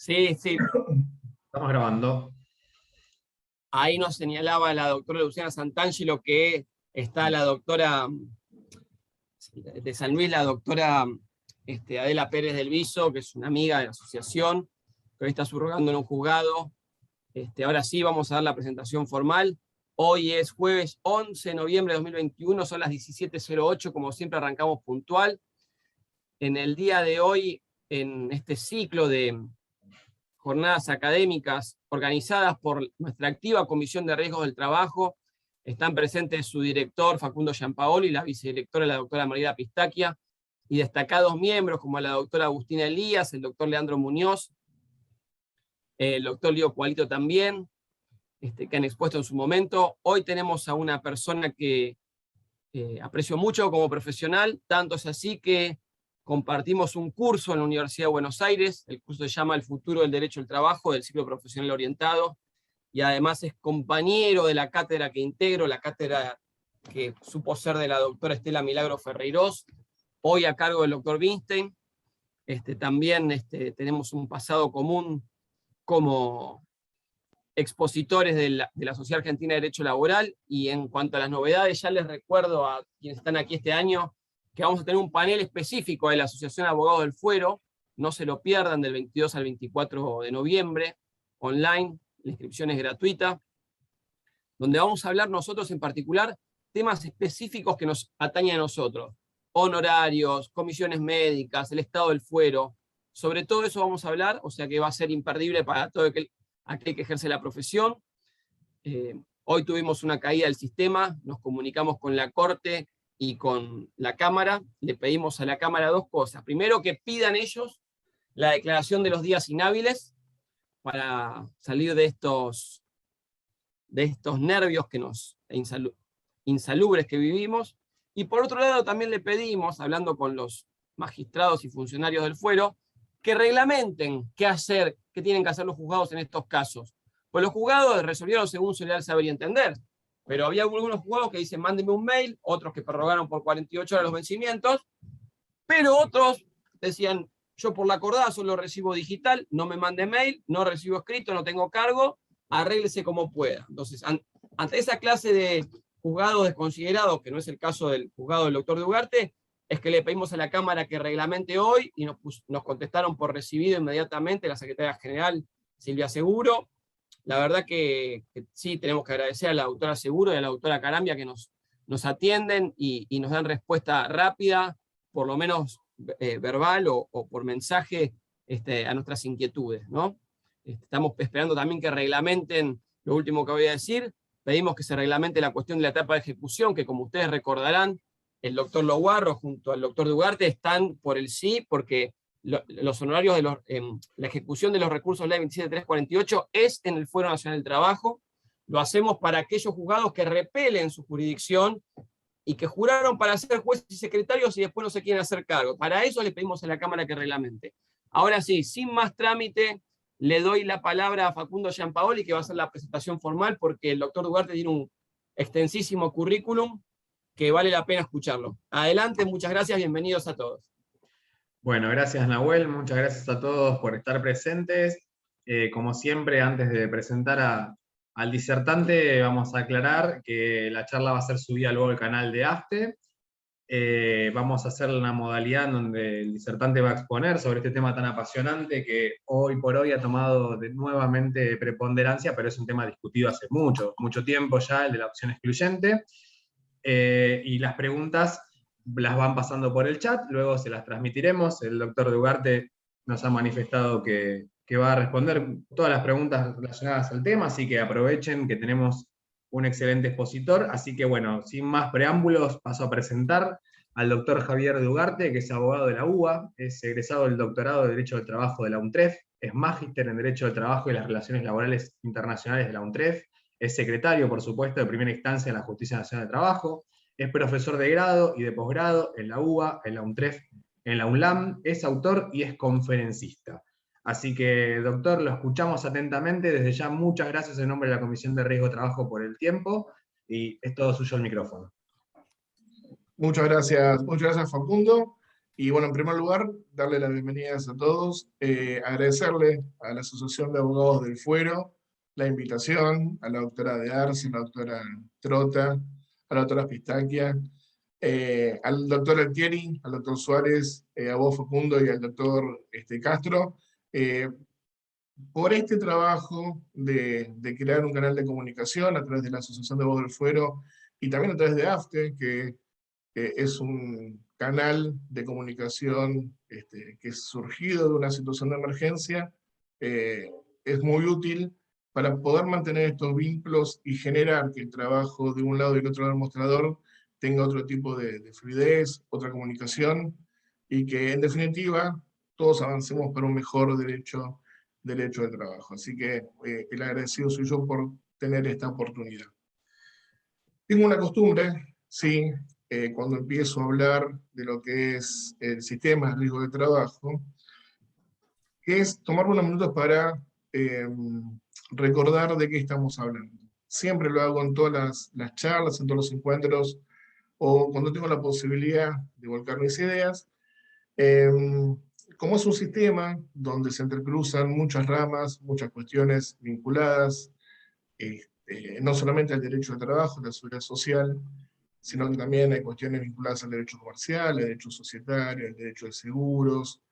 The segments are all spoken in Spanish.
Sí, sí. Estamos grabando. Ahí nos señalaba la doctora Luciana Santangelo que está la doctora de San Luis, la doctora Adela Pérez del Viso, que es una amiga de la asociación, que hoy está subrogando en un juzgado. Ahora sí vamos a dar la presentación formal. Hoy es jueves 11 de noviembre de 2021, son las 17:08, como siempre arrancamos puntual. En el día de hoy, en este ciclo de jornadas académicas organizadas por nuestra activa Comisión de Riesgos del Trabajo, están presentes su director Facundo Giampaoli, la vicedirectora la doctora María Pistacchia, y destacados miembros como la doctora Agustina Elías, el doctor Leandro Muñoz, el doctor Leo Cualito también, que han expuesto en su momento. Hoy tenemos a una persona que aprecio mucho como profesional, tanto es así que compartimos un curso en la Universidad de Buenos Aires. El curso se llama El futuro del derecho al trabajo, del ciclo profesional orientado, y además es compañero de la cátedra que integro, la cátedra que supo ser de la doctora Estela Milagro Ferreirós, hoy a cargo del doctor Winstein. También tenemos un pasado común como expositores de la Sociedad Argentina de Derecho Laboral, y en cuanto a las novedades, ya les recuerdo a quienes están aquí este año que vamos a tener un panel específico de la Asociación de Abogados del Fuero, no se lo pierdan, del 22 al 24 de noviembre, online, la inscripción es gratuita, donde vamos a hablar nosotros en particular temas específicos que nos atañen a nosotros, honorarios, comisiones médicas, el estado del fuero, sobre todo eso vamos a hablar, o sea que va a ser imperdible para todo aquel que ejerce la profesión. Hoy tuvimos una caída del sistema, nos comunicamos con la Corte y con la Cámara, le pedimos a la Cámara dos cosas. Primero, que pidan ellos la declaración de los días inhábiles para salir de estos nervios insalubres que vivimos. Y por otro lado también le pedimos, hablando con los magistrados y funcionarios del fuero, que reglamenten qué tienen que hacer los juzgados en estos casos. Pues los juzgados resolvieron según su leal saber y entender, pero había algunos juzgados que dicen mándenme un mail, otros que prorrogaron por 48 horas los vencimientos, pero otros decían yo por la acordada solo recibo digital, no me mande mail, no recibo escrito, no tengo cargo, arréglese como pueda. Entonces, ante esa clase de juzgados desconsiderados, que no es el caso del juzgado del doctor de Ugarte, es que le pedimos a la Cámara que reglamente hoy, y nos contestaron por recibido inmediatamente la Secretaria General Silvia Seguro. La verdad que sí, tenemos que agradecer a la doctora Seguro y a la doctora Carambia que nos atienden y nos dan respuesta rápida, por lo menos verbal o por mensaje, a nuestras inquietudes, ¿no? Estamos esperando también que reglamenten lo último que voy a decir. Pedimos que se reglamente la cuestión de la etapa de ejecución, que como ustedes recordarán, el doctor Loguarro junto al doctor Dugarte están por el sí, porque los honorarios de la ejecución de los recursos ley 27348 es en el Fuero Nacional del Trabajo. Lo hacemos para aquellos juzgados que repelen su jurisdicción y que juraron para ser jueces y secretarios y después no se quieren hacer cargo. Para eso le pedimos a la Cámara que reglamente. Ahora sí, sin más trámite, le doy la palabra a Facundo Giampaoli, que va a hacer la presentación formal, porque el doctor Dugarte tiene un extensísimo currículum que vale la pena escucharlo. Adelante, muchas gracias, bienvenidos a todos. Bueno, gracias Nahuel, muchas gracias a todos por estar presentes. Como siempre, antes de presentar al disertante, vamos a aclarar que la charla va a ser subida luego al canal de AFTE. Vamos a hacer una modalidad en donde el disertante va a exponer sobre este tema tan apasionante que hoy por hoy ha tomado nuevamente preponderancia, pero es un tema discutido hace mucho tiempo ya, el de la opción excluyente. Y las preguntas las van pasando por el chat, luego se las transmitiremos. El doctor Dugarte nos ha manifestado que va a responder todas las preguntas relacionadas al tema, así que aprovechen que tenemos un excelente expositor. Así que bueno, sin más preámbulos, paso a presentar al doctor Javier Dugarte, que es abogado de la UBA, es egresado del doctorado de Derecho del Trabajo de la UNTREF, es magíster en Derecho del Trabajo y las Relaciones Laborales Internacionales de la UNTREF, es secretario, por supuesto, de primera instancia en la Justicia Nacional del Trabajo, es profesor de grado y de posgrado en la UBA, en la UNTREF, en la UNLAM, es autor y es conferencista. Así que, doctor, lo escuchamos atentamente. Desde ya, muchas gracias en nombre de la Comisión de Riesgo de Trabajo por el tiempo, y es todo suyo el micrófono. Muchas gracias Facundo. Y bueno, en primer lugar, darle las bienvenidas a todos, agradecerle a la Asociación de Abogados del Fuero la invitación, a la doctora de Arce, a la doctora Trota, a la doctora Pistaquia, al doctor Altieri, al doctor Suárez, a vos Facundo y al doctor Castro, por este trabajo de crear un canal de comunicación a través de la Asociación de Abogados del Fuero y también a través de AFTE, que es un canal de comunicación que es surgido de una situación de emergencia, es muy útil para poder mantener estos vínculos y generar que el trabajo de un lado y del otro lado del mostrador tenga otro tipo de fluidez, otra comunicación, y que en definitiva todos avancemos para un mejor derecho de trabajo. Así que el agradecido soy yo por tener esta oportunidad. Tengo una costumbre, sí, cuando empiezo a hablar de lo que es el sistema de riesgo de trabajo, que es tomar unos minutos para recordar de qué estamos hablando. Siempre lo hago en todas las charlas, en todos los encuentros, o cuando tengo la posibilidad de volcar mis ideas. Como es un sistema donde se entrecruzan muchas ramas, muchas cuestiones vinculadas, no solamente al derecho de trabajo, a la seguridad social, sino que también hay cuestiones vinculadas al derecho comercial, al derecho societario, al derecho de seguros.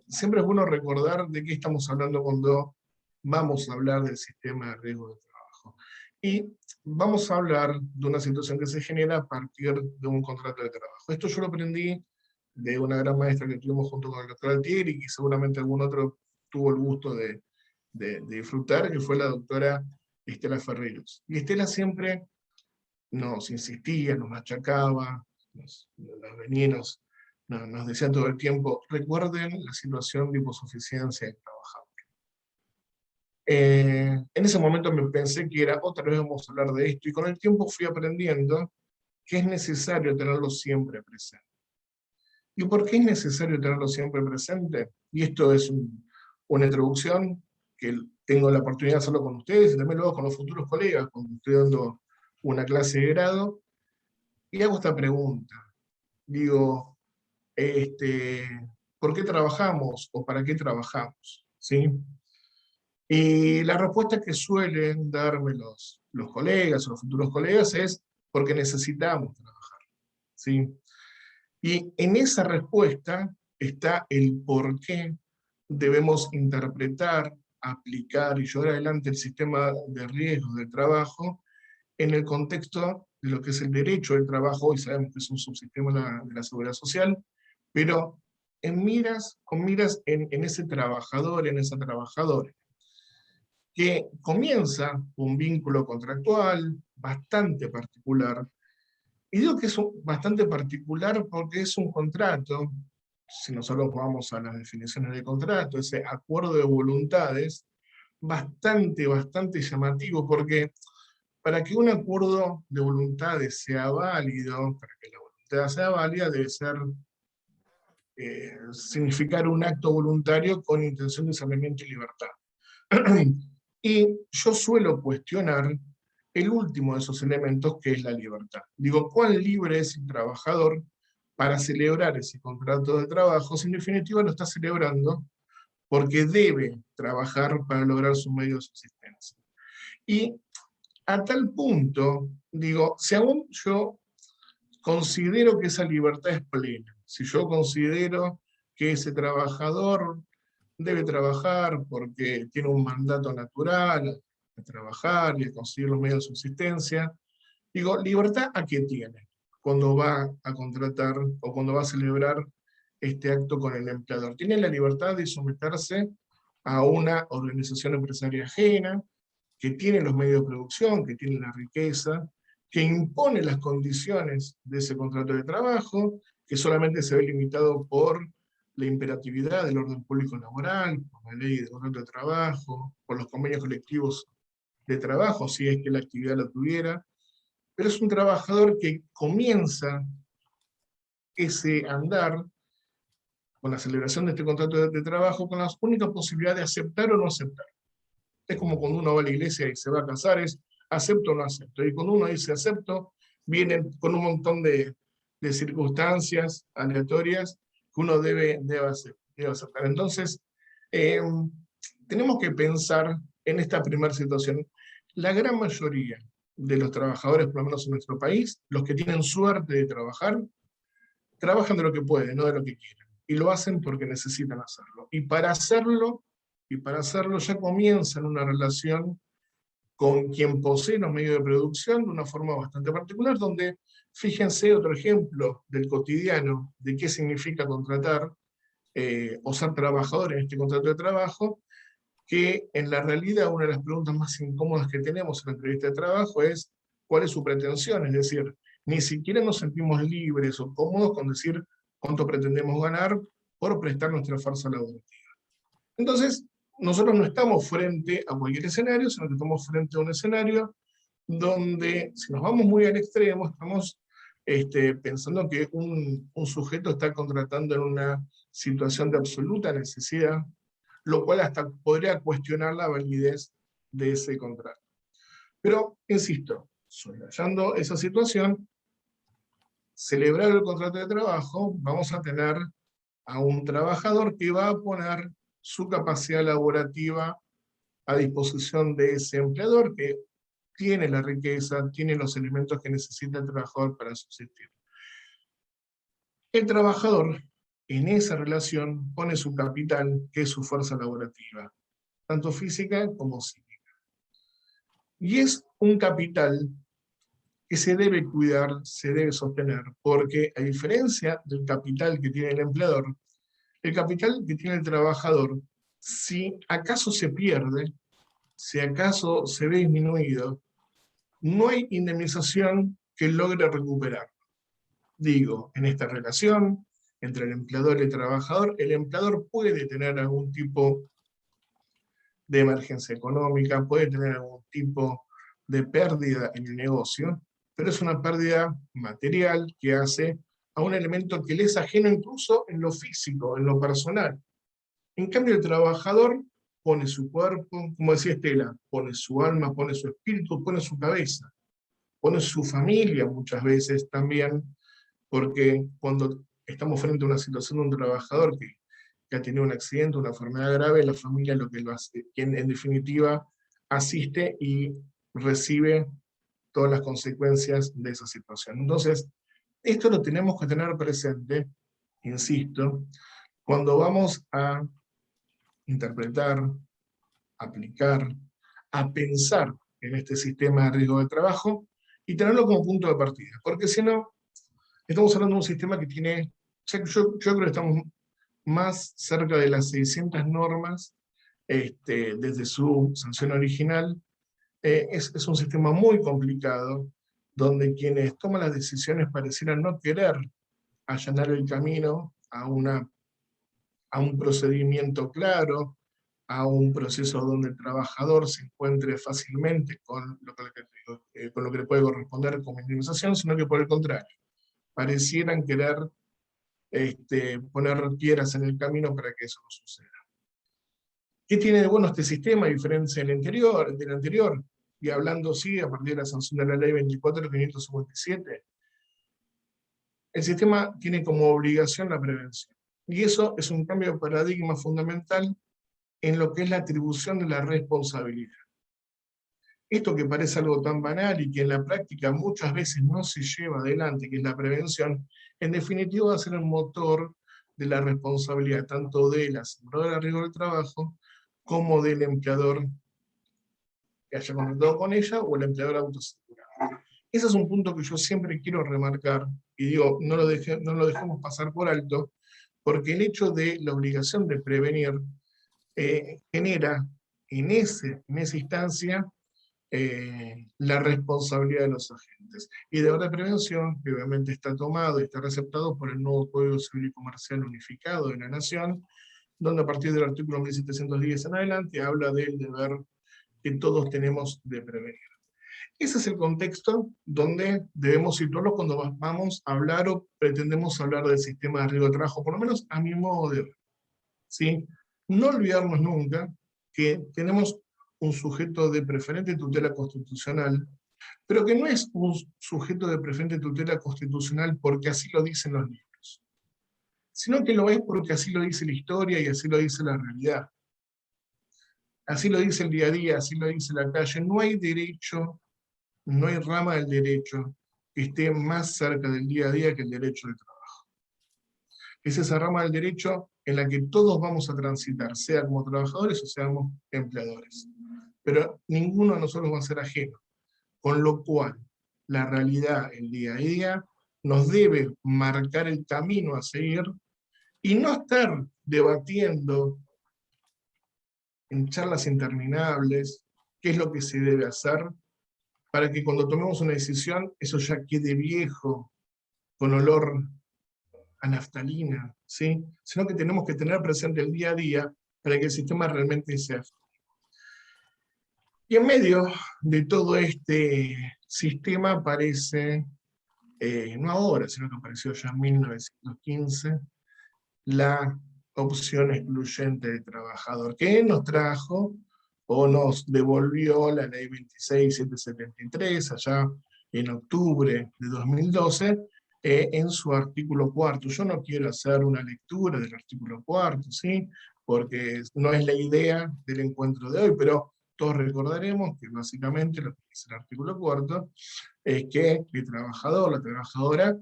Siempre es bueno recordar de qué estamos hablando cuando vamos a hablar del sistema de riesgo de trabajo. Y vamos a hablar de una situación que se genera a partir de un contrato de trabajo. Esto yo lo aprendí de una gran maestra que tuvimos junto con el doctor Altieri, y que seguramente algún otro tuvo el gusto de disfrutar, que fue la doctora Estela Ferreros. Y Estela siempre nos insistía, nos machacaba, nos venía, nos decía todo el tiempo: recuerden la situación de hiposuficiencia del trabajador. En ese momento me pensé que era otra vez vamos a hablar de esto, y con el tiempo fui aprendiendo que es necesario tenerlo siempre presente. ¿Y por qué es necesario tenerlo siempre presente? Y esto es una introducción que tengo la oportunidad de hacerlo con ustedes, y también luego con los futuros colegas, cuando estoy dando una clase de grado, y hago esta pregunta. Digo, ¿por qué trabajamos o para qué trabajamos? ¿Sí? Y la respuesta que suelen darme los colegas o los futuros colegas es porque necesitamos trabajar. ¿Sí? Y en esa respuesta está el por qué debemos interpretar, aplicar y llevar adelante el sistema de riesgos del trabajo en el contexto de lo que es el derecho del trabajo. Hoy sabemos que es un subsistema de la seguridad social, pero con miras en ese trabajador, en esa trabajadora, que comienza un vínculo contractual bastante particular. Y digo que es bastante particular porque es un contrato, si nosotros vamos a las definiciones de contrato, ese acuerdo de voluntades, bastante llamativo, porque para que un acuerdo de voluntades sea válido, para que la voluntad sea válida, debe significar un acto voluntario con intención de discernimiento y libertad. Y yo suelo cuestionar el último de esos elementos, que es la libertad. Digo, ¿cuán libre es el trabajador para celebrar ese contrato de trabajo? Si en definitiva lo está celebrando porque debe trabajar para lograr su medio de subsistencia. Y a tal punto, digo, si aún yo considero que esa libertad es plena, si yo considero que ese trabajador debe trabajar porque tiene un mandato natural de trabajar y de conseguir los medios de subsistencia, digo, ¿libertad a qué tiene cuando va a contratar o cuando va a celebrar este acto con el empleador? Tiene la libertad de someterse a una organización empresaria ajena, que tiene los medios de producción, que tiene la riqueza, que impone las condiciones de ese contrato de trabajo, que solamente se ve limitado por la imperatividad del orden público laboral, por la ley de contrato de trabajo, por los convenios colectivos de trabajo, si es que la actividad lo tuviera, pero es un trabajador que comienza ese andar con la celebración de este contrato de trabajo con la única posibilidad de aceptar o no aceptar. Es como cuando uno va a la iglesia y se va a casar, es acepto o no acepto. Y cuando uno dice acepto, vienen con un montón de de circunstancias aleatorias que uno debe aceptar. Entonces, tenemos que pensar en esta primera situación. La gran mayoría de los trabajadores, por lo menos en nuestro país, los que tienen suerte de trabajar, trabajan de lo que pueden, no de lo que quieren. Y lo hacen porque necesitan hacerlo. Y para hacerlo ya comienzan una relación con quien posee los medios de producción de una forma bastante particular, donde, fíjense otro ejemplo del cotidiano, de qué significa contratar o ser trabajador en este contrato de trabajo, que en la realidad una de las preguntas más incómodas que tenemos en la entrevista de trabajo es ¿cuál es su pretensión? Es decir, ni siquiera nos sentimos libres o cómodos con decir cuánto pretendemos ganar por prestar nuestra fuerza laboral. Entonces, nosotros no estamos frente a cualquier escenario, sino que estamos frente a un escenario donde, si nos vamos muy al extremo, estamos pensando que un sujeto está contratando en una situación de absoluta necesidad, lo cual hasta podría cuestionar la validez de ese contrato. Pero, insisto, soslayando esa situación, celebrar el contrato de trabajo, vamos a tener a un trabajador que va a poner su capacidad laborativa a disposición de ese empleador que tiene la riqueza, tiene los elementos que necesita el trabajador para subsistir. El trabajador en esa relación pone su capital, que es su fuerza laborativa, tanto física como psíquica. Y es un capital que se debe cuidar, se debe sostener, porque a diferencia del capital que tiene el empleador, el capital que tiene el trabajador, si acaso se pierde, si acaso se ve disminuido, no hay indemnización que logre recuperar. Digo, en esta relación entre el empleador y el empleador puede tener algún tipo de emergencia económica, puede tener algún tipo de pérdida en el negocio, pero es una pérdida material que hace a un elemento que le es ajeno incluso en lo físico, en lo personal. En cambio, el trabajador pone su cuerpo, como decía Estela, pone su alma, pone su espíritu, pone su cabeza, pone su familia muchas veces también, porque cuando estamos frente a una situación de un trabajador que ha tenido un accidente, una enfermedad grave, la familia es lo que lo hace, quien en definitiva asiste y recibe todas las consecuencias de esa situación. Entonces, esto lo tenemos que tener presente, insisto, cuando vamos a interpretar, aplicar, a pensar en este sistema de riesgo de trabajo y tenerlo como punto de partida. Porque si no, estamos hablando de un sistema que tiene, yo creo que estamos más cerca de las 600 normas desde su sanción original. Es un sistema muy complicado, donde quienes toman las decisiones parecieran no querer allanar el camino a un procedimiento claro, a un proceso donde el trabajador se encuentre fácilmente con lo que le puede corresponder como indemnización, sino que por el contrario, parecieran querer poner piedras en el camino para que eso no suceda. ¿Qué tiene de bueno este sistema a diferencia del anterior? Y hablando, sí, a partir de la sanción de la ley 24.557, el sistema tiene como obligación la prevención. Y eso es un cambio de paradigma fundamental en lo que es la atribución de la responsabilidad. Esto que parece algo tan banal y que en la práctica muchas veces no se lleva adelante, que es la prevención, en definitiva va a ser el motor de la responsabilidad tanto de la aseguradora de riesgo del trabajo como del empleador que haya contratado con ella o el empleador autoasegurado. Ese es un punto que yo siempre quiero remarcar y digo, no lo dejemos pasar por alto, porque el hecho de la obligación de prevenir genera en esa instancia la responsabilidad de los agentes. Y de de prevención, que obviamente está tomado y está receptado por el nuevo Código Civil y Comercial Unificado de la Nación, donde a partir del artículo 1710 en adelante habla del deber que todos tenemos de prevenir. Ese es el contexto donde debemos situarlo cuando vamos a hablar o pretendemos hablar del sistema de riesgo de trabajo, por lo menos a mi modo de ver. ¿Sí? No olvidarnos nunca que tenemos un sujeto de preferente tutela constitucional pero que no es un sujeto de preferente tutela constitucional porque así lo dicen los libros, sino que lo es porque así lo dice la historia y así lo dice la realidad. Así lo dice el día a día, así lo dice la calle. No hay derecho, no hay rama del derecho que esté más cerca del día a día que el derecho del trabajo. Es esa rama del derecho en la que todos vamos a transitar, sea como trabajadores o seamos empleadores. Pero ninguno de nosotros va a ser ajeno. Con lo cual, la realidad, el día a día, nos debe marcar el camino a seguir y no estar debatiendo en charlas interminables qué es lo que se debe hacer para que cuando tomemos una decisión eso ya quede viejo, con olor a naftalina, ¿sí? Sino que tenemos que tener presente el día a día para que el sistema realmente sea. Y en medio de todo este sistema aparece, no ahora, sino que apareció ya en 1915, la opción excluyente de trabajador, que nos trajo o nos devolvió la ley 26.773 allá en octubre de 2012, en su artículo 4. Yo no quiero hacer una lectura del artículo 4, ¿sí? Porque no es la idea del encuentro de hoy, pero todos recordaremos que básicamente lo que dice el artículo 4 es que el trabajador, la trabajadora,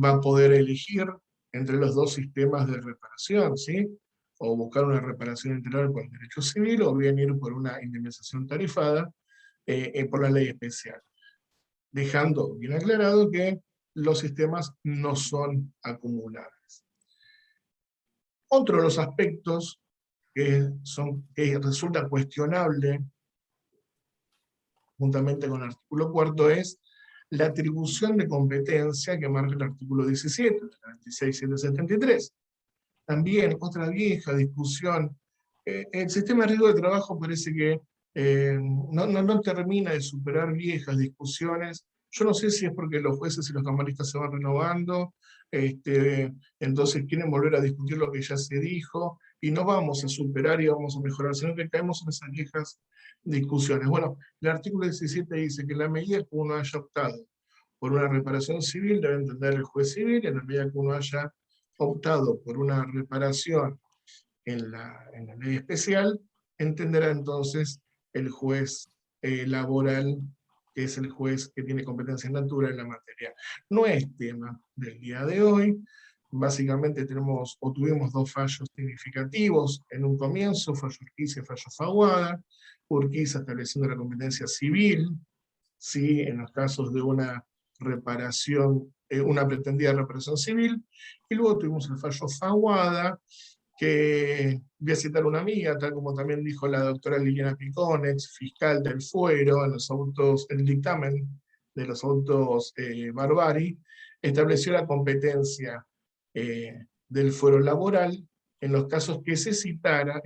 va a poder elegir entre los dos sistemas de reparación, ¿sí? O buscar una reparación integral por el derecho civil, o bien ir por una indemnización tarifada por la ley especial. Dejando bien aclarado que los sistemas no son acumulables. Otro de los aspectos que resulta cuestionable, juntamente con el artículo 4, es la atribución de competencia que marca el artículo 17, de la 26.773. También otra vieja discusión. El sistema de riesgo de trabajo parece que no termina de superar viejas discusiones. Yo no sé si es porque los jueces y los camaristas se van renovando, entonces quieren volver a discutir lo que ya se dijo, y no vamos a superar y vamos a mejorar, sino que caemos en esas viejas discusiones. Bueno, el artículo 17 dice que en la medida que uno haya optado por una reparación civil, debe entender el juez civil, y en la medida que uno haya optado por una reparación en la ley especial, entenderá entonces el juez laboral, que es el juez que tiene competencia en natura en la materia. No es tema del día de hoy. Básicamente tenemos, o tuvimos dos fallos significativos en un comienzo, fallo Urquiza y fallo Faguada. Urquiza estableciendo la competencia civil, ¿sí? En los casos de una reparación, una pretendida reparación civil, y luego tuvimos el fallo Faguada, que voy a citar una amiga, tal como también dijo la doctora Liliana Piconex, fiscal del Fuero, en los autos, el dictamen de los autos Barbari, estableció la competencia del fuero laboral en los casos que se citara,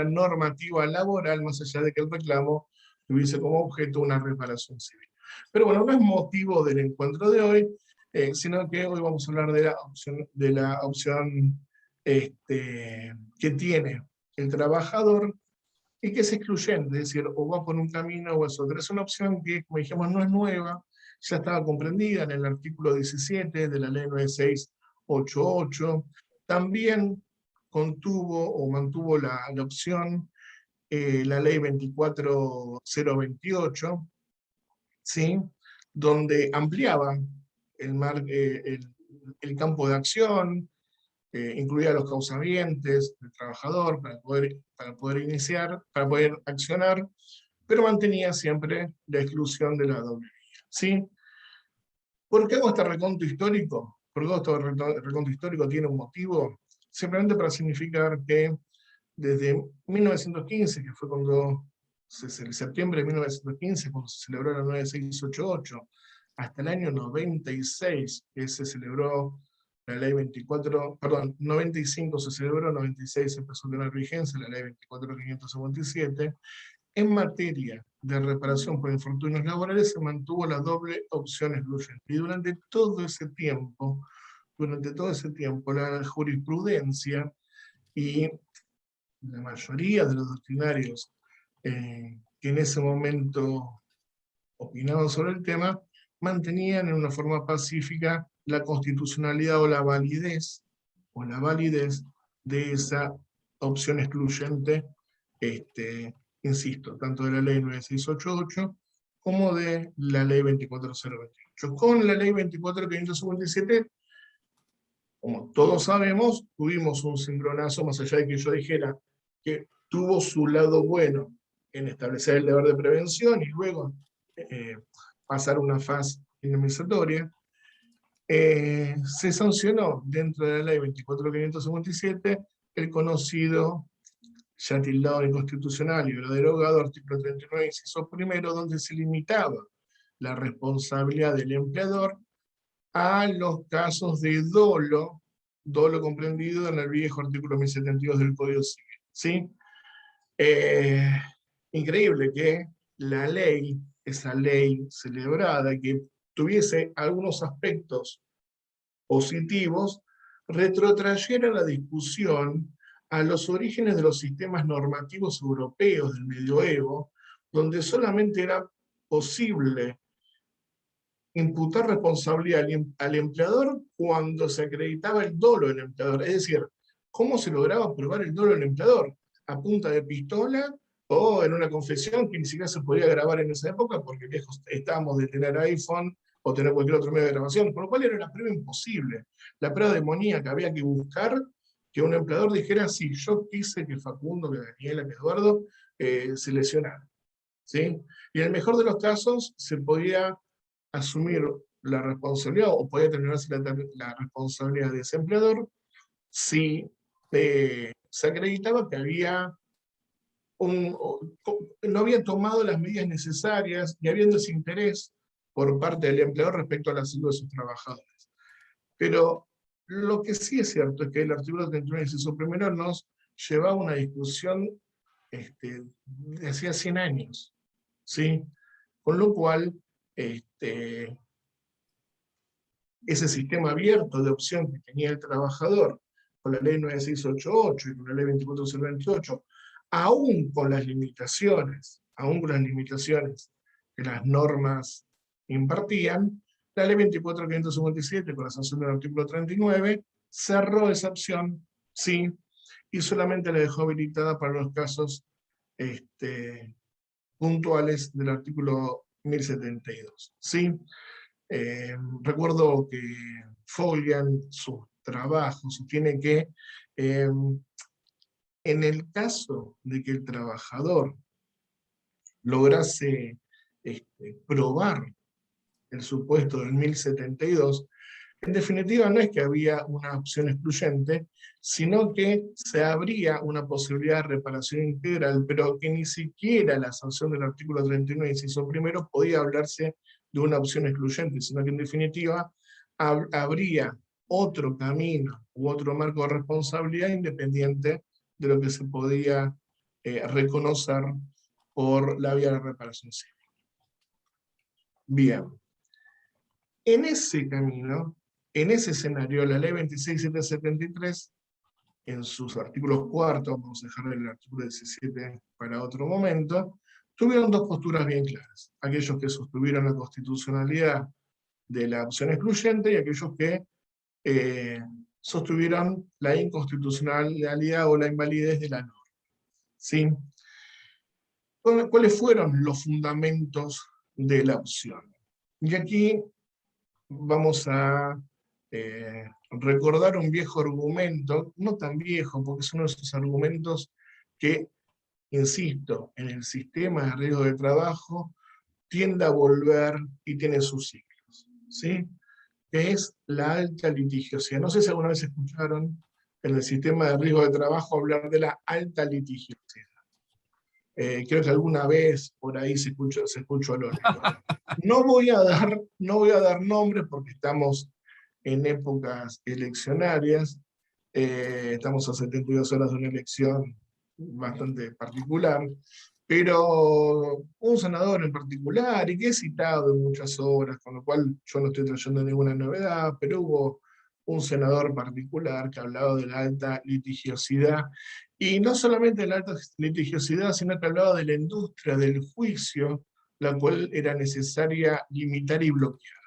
normativa laboral, más allá de que el reclamo tuviese como objeto una reparación civil. Pero bueno, no es motivo del encuentro de hoy, sino que hoy vamos a hablar de la opción que tiene el trabajador y que es excluyente, es decir, o va por un camino o es otro. Es una opción que, como dijimos, no es nueva, ya estaba comprendida en el artículo 17 de la ley 9688. También contuvo o mantuvo la opción la ley 24028, ¿sí? Donde ampliaba el campo de acción, incluía los causamientos del trabajador para poder accionar, pero mantenía siempre la exclusión de la doble vía, ¿sí? ¿Por qué hago este reconto histórico? Porque este reconto histórico tiene un motivo, simplemente para significar que desde 1915, que fue el septiembre de 1915, cuando se celebró la 9688, hasta el año 96, que se celebró la ley 95 se celebró, 96 empezó a tener vigencia, la ley 24.557, en materia de reparación por infortunios laborales se mantuvo la doble opción excluyente. Y durante todo ese tiempo, la jurisprudencia y la mayoría de los doctrinarios que en ese momento opinaban sobre el tema, mantenían en una forma pacífica la constitucionalidad o la validez de esa opción excluyente, insisto, tanto de la ley 9688 como de la ley 24028. Con la ley 24557, como todos sabemos, tuvimos un cimbronazo, más allá de que yo dijera que tuvo su lado bueno en establecer el deber de prevención y luego pasar una fase indemnizatoria. Se sancionó dentro de la ley 24557 el conocido, ya tildado de inconstitucional y lo derogado, artículo 39, inciso primero, donde se limitaba la responsabilidad del empleador a los casos de dolo comprendido en el viejo artículo 1072 del Código Civil. ¿Sí? Increíble que la ley, esa ley celebrada, que tuviese algunos aspectos positivos, retrotrayera la discusión a los orígenes de los sistemas normativos europeos del medioevo, donde solamente era posible imputar responsabilidad al empleador cuando se acreditaba el dolo del empleador. Es decir, ¿cómo se lograba probar el dolo del empleador? ¿A punta de pistola o en una confesión que ni siquiera se podía grabar en esa época porque lejos estábamos de tener iPhone o tener cualquier otro medio de grabación? Por lo cual era una prueba imposible. La prueba demoníaca, había que buscar que un empleador dijera: sí, yo quise que Facundo, que Daniela, que Eduardo se lesionaran. ¿Sí? Y en el mejor de los casos se podía asumir la responsabilidad, o podía terminarse la responsabilidad de ese empleador, si se acreditaba que había no había tomado las medidas necesarias y había un desinterés por parte del empleador respecto a la salud de sus trabajadores. Pero lo que sí es cierto es que el artículo 31, inciso primero, nos llevaba a una discusión de hacía 100 años, ¿sí? Con lo cual, ese sistema abierto de opción que tenía el trabajador con la ley 9688 y con la ley 24028, aún con las limitaciones que las normas impartían, la ley 24557, con la sanción del artículo 39, cerró esa opción, sí, y solamente la dejó habilitada para los casos puntuales del artículo 1072, ¿sí? Recuerdo que Folian, su trabajo, sostiene que en el caso de que el trabajador lograse probar el supuesto del 1072, en definitiva no es que había una opción excluyente, sino que se abría una posibilidad de reparación integral, pero que ni siquiera la sanción del artículo 39, inciso primero, podía hablarse de una opción excluyente, sino que en definitiva habría otro camino u otro marco de responsabilidad independiente de lo que se podía reconocer por la vía de la reparación civil. Bien. En ese camino, en ese escenario, la ley 26773, en sus artículos cuartos, vamos a dejar el artículo 17 para otro momento, tuvieron dos posturas bien claras. Aquellos que sostuvieron la constitucionalidad de la opción excluyente y aquellos que sostuvieron la inconstitucionalidad o la invalidez de la norma. ¿Sí? ¿Cuáles fueron los fundamentos de la opción? Y aquí vamos a recordar un viejo argumento, no tan viejo, porque es uno de esos argumentos que, insisto, en el sistema de riesgo de trabajo tiende a volver y tiene sus ciclos, ¿sí? Que es la alta litigiosidad. No sé si alguna vez escucharon en el sistema de riesgo de trabajo hablar de la alta litigiosidad. Creo que alguna vez por ahí se escuchó a lo lejos. No voy a dar nombres porque estamos en épocas eleccionarias, estamos a 72 horas de una elección bastante particular, pero un senador en particular, y que he citado en muchas obras, con lo cual yo no estoy trayendo ninguna novedad, pero hubo un senador particular que hablaba de la alta litigiosidad, y no solamente de la alta litigiosidad, sino que hablaba de la industria del juicio la cual era necesaria limitar y bloquear.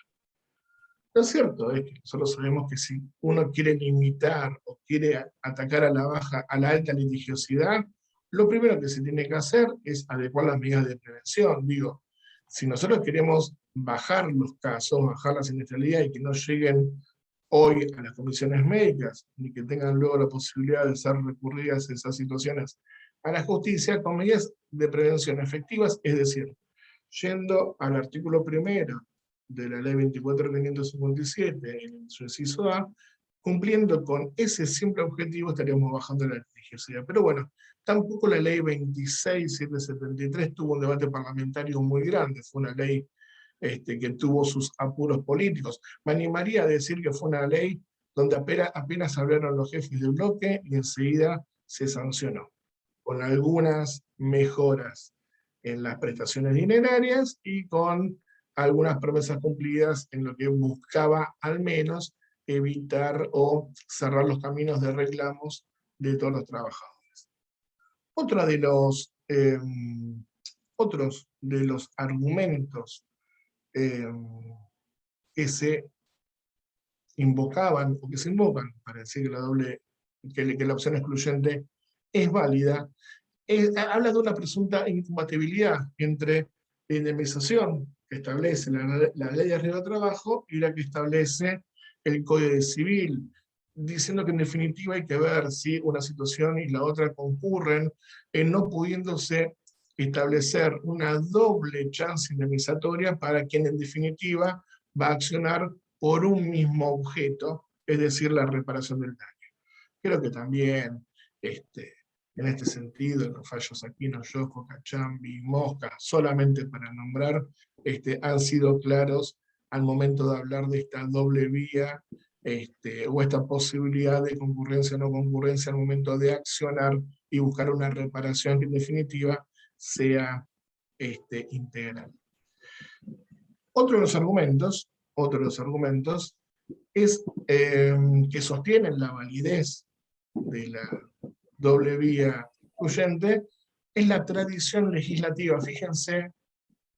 Lo cierto es que nosotros sabemos que si uno quiere limitar o quiere atacar a la baja, a la alta litigiosidad, lo primero que se tiene que hacer es adecuar las medidas de prevención. Digo, si nosotros queremos bajar los casos, bajar la siniestralidad y que no lleguen hoy a las comisiones médicas, ni que tengan luego la posibilidad de ser recurridas esas situaciones a la justicia, con medidas de prevención efectivas, es decir, yendo al artículo 1 de la ley 24.557, en su inciso A, cumpliendo con ese simple objetivo estaríamos bajando la litigiosidad. Pero bueno, tampoco la ley 26.773 tuvo un debate parlamentario muy grande, fue una ley que tuvo sus apuros políticos. Me animaría a decir que fue una ley donde apenas hablaron los jefes del bloque y enseguida se sancionó, con algunas mejoras en las prestaciones dinerarias y con algunas promesas cumplidas en lo que buscaba al menos evitar o cerrar los caminos de reclamos de todos los trabajadores. Otros de los argumentos que se invocaban o que se invocan para decir que la opción excluyente es válida, habla de una presunta incompatibilidad entre la indemnización que establece la ley de riesgo de trabajo y la que establece el Código Civil, diciendo que en definitiva hay que ver si una situación y la otra concurren, no pudiéndose establecer una doble chance indemnizatoria para quien en definitiva va a accionar por un mismo objeto, es decir, la reparación del daño. Creo que también en este sentido, los fallos Aquino, Yojo, Cachambi, Mosca, solamente para nombrar, han sido claros al momento de hablar de esta doble vía, o esta posibilidad de concurrencia o no concurrencia al momento de accionar y buscar una reparación que en definitiva sea integral. Otro de los argumentos es que sostienen la validez de la doble vía excluyente, es la tradición legislativa. Fíjense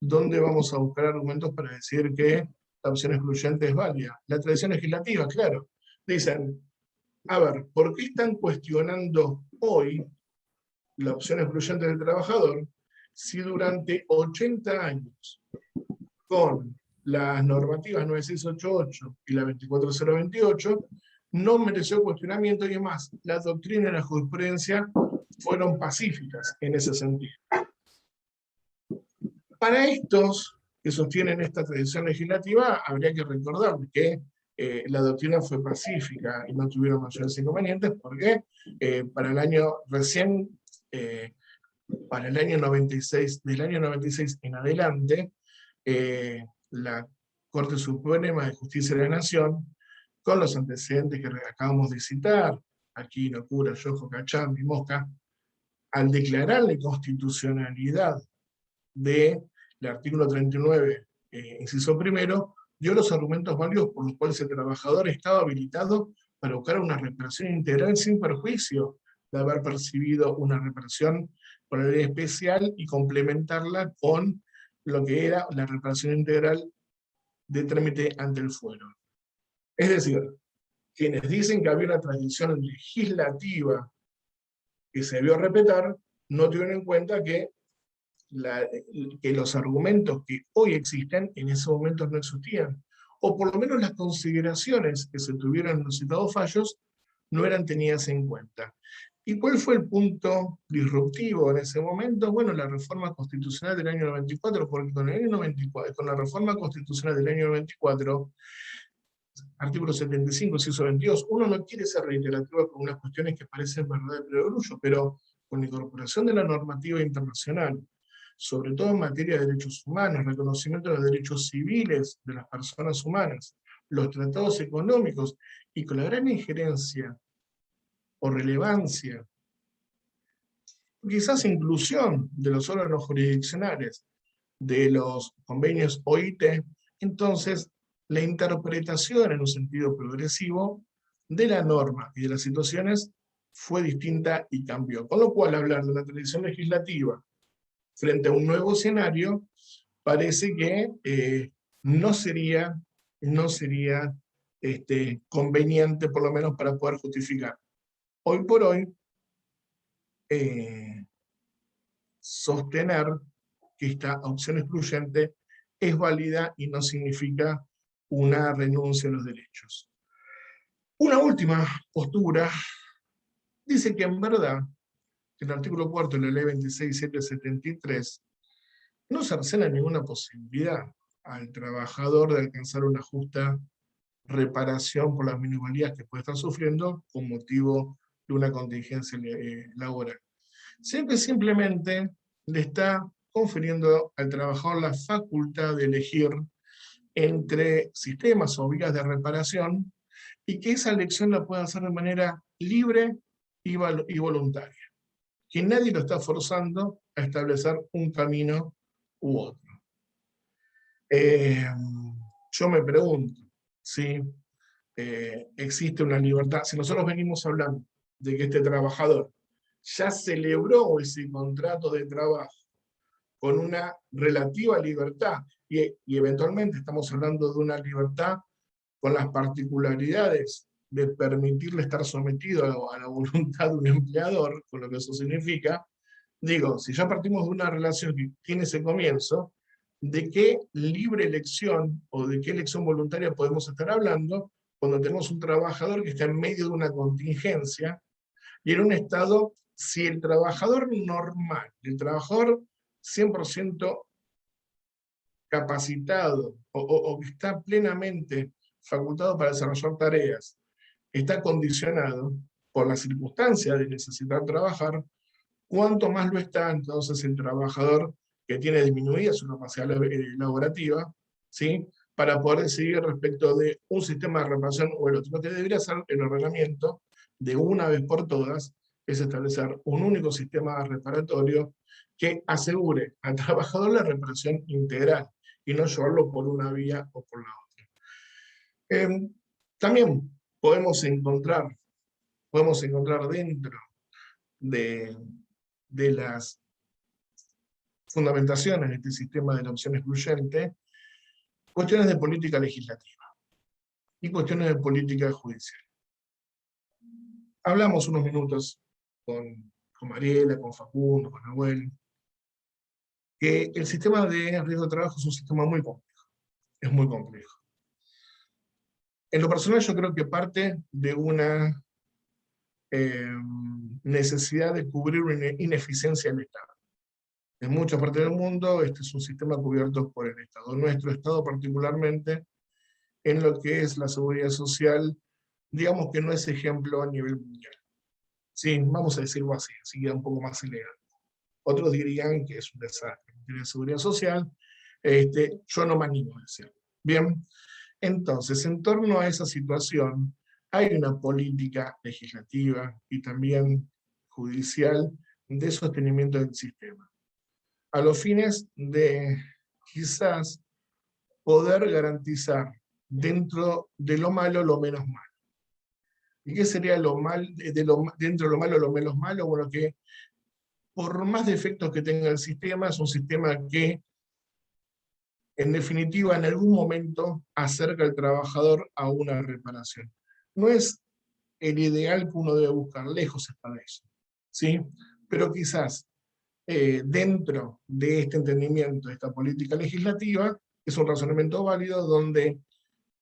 dónde vamos a buscar argumentos para decir que la opción excluyente es válida. La tradición legislativa, claro. Dicen, a ver, ¿por qué están cuestionando hoy la opción excluyente del trabajador si durante 80 años, con las normativas 9688 y la 24028, no mereció cuestionamiento y además la doctrina y la jurisprudencia fueron pacíficas en ese sentido? Para estos que sostienen esta tradición legislativa, habría que recordar que la doctrina fue pacífica y no tuvieron mayores inconvenientes, porque para el año 96, del año 96 en adelante, la Corte Suprema de Justicia de la Nación, con los antecedentes que acabamos de citar, Aquino, Cura, Yojo, Cachambi, Mosca, al declarar la inconstitucionalidad del artículo 39, inciso primero, dio los argumentos válidos por los cuales el trabajador estaba habilitado para buscar una reparación integral sin perjuicio de haber percibido una reparación por la ley especial y complementarla con lo que era la reparación integral de trámite ante el fuero. Es decir, quienes dicen que había una tradición legislativa que se debió respetar, no tuvieron en cuenta que los argumentos que hoy existen en ese momento no existían, o por lo menos las consideraciones que se tuvieron en los citados fallos no eran tenidas en cuenta. ¿Y cuál fue el punto disruptivo en ese momento? Bueno, la reforma constitucional del año 94, porque con la reforma constitucional del año 94, artículo 75, inciso 22, uno no quiere ser reiterativo con unas cuestiones que parecen verdad de perogrullo, pero con la incorporación de la normativa internacional, sobre todo en materia de derechos humanos, reconocimiento de los derechos civiles de las personas humanas, los tratados económicos, y con la gran injerencia o relevancia, quizás inclusión de los órganos jurisdiccionales, de los convenios OIT, entonces la interpretación en un sentido progresivo de la norma y de las situaciones fue distinta y cambió. Con lo cual, hablar de una tradición legislativa frente a un nuevo escenario parece que no sería conveniente, por lo menos para poder justificar. Hoy por hoy, sostener que esta opción excluyente es válida y no significa una renuncia a los derechos. Una última postura dice que en verdad el artículo 4 de la ley 26.773 no cercena ninguna posibilidad al trabajador de alcanzar una justa reparación por las minusvalías que puede estar sufriendo con motivo de una contingencia laboral. Siempre simplemente le está confiriendo al trabajador la facultad de elegir entre sistemas o vías de reparación y que esa elección la pueda hacer de manera libre y voluntaria. Que nadie lo está forzando a establecer un camino u otro. Yo me pregunto si existe una libertad. Si nosotros venimos hablando de que este trabajador ya celebró ese contrato de trabajo con una relativa libertad, y eventualmente estamos hablando de una libertad con las particularidades de permitirle estar sometido a la voluntad de un empleador, con lo que eso significa, digo, si ya partimos de una relación que tiene ese comienzo, ¿de qué libre elección o de qué elección voluntaria podemos estar hablando cuando tenemos un trabajador que está en medio de una contingencia y en un estado, si el trabajador normal, el trabajador 100% capacitado o que está plenamente facultado para desarrollar tareas, está condicionado por la circunstancia de necesitar trabajar, cuánto más lo está entonces el trabajador que tiene disminuida su capacidad laborativa, ¿sí? Para poder decidir respecto de un sistema de reparación o el otro. Lo que debería ser el ordenamiento de una vez por todas es establecer un único sistema reparatorio que asegure al trabajador la reparación integral y no llevarlo por una vía o por la otra. También podemos encontrar dentro de las fundamentaciones de este sistema de la opción excluyente cuestiones de política legislativa y cuestiones de política judicial. Hablamos unos minutos con Mariela, con Facundo, con Nahuel, que el sistema de riesgo de trabajo es un sistema muy complejo. Es muy complejo. En lo personal yo creo que parte de una necesidad de cubrir una ineficiencia del Estado. En muchas partes del mundo este es un sistema cubierto por el Estado. Nuestro Estado particularmente, en lo que es la seguridad social, digamos que no es ejemplo a nivel mundial. Sí, vamos a decirlo así queda un poco más elegante. Otros dirían que es un desastre en la seguridad social, yo no me animo a decirlo. Bien, entonces, en torno a esa situación, hay una política legislativa y también judicial de sostenimiento del sistema, a los fines de quizás poder garantizar dentro de lo malo lo menos malo. ¿Y qué sería lo mal, dentro de lo malo lo menos malo? Bueno, que por más defectos que tenga el sistema, es un sistema que en definitiva en algún momento acerca al trabajador a una reparación. No es el ideal que uno debe buscar, lejos está de eso, ¿sí? Pero quizás dentro de este entendimiento, de esta política legislativa, es un razonamiento válido donde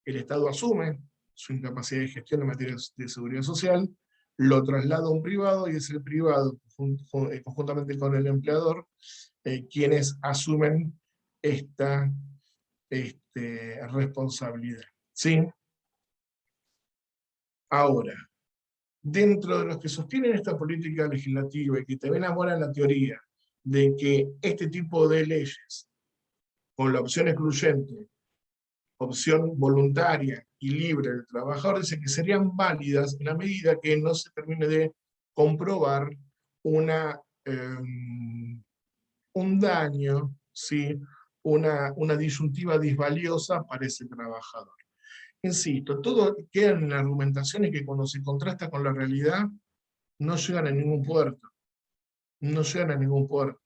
el Estado asume su incapacidad de gestión en materia de seguridad social, lo traslada a un privado y es el privado, conjuntamente con el empleador, quienes asumen esta responsabilidad. ¿Sí? Ahora, dentro de los que sostienen esta política legislativa y que también elaboran la teoría de que este tipo de leyes, con la opción excluyente, opción voluntaria y libre del trabajador, dice que serían válidas en la medida que no se termine de comprobar un daño, ¿sí? una disyuntiva disvaliosa para ese trabajador. Insisto, todo queda en argumentaciones que cuando se contrasta con la realidad no llegan a ningún puerto. No llegan a ningún puerto.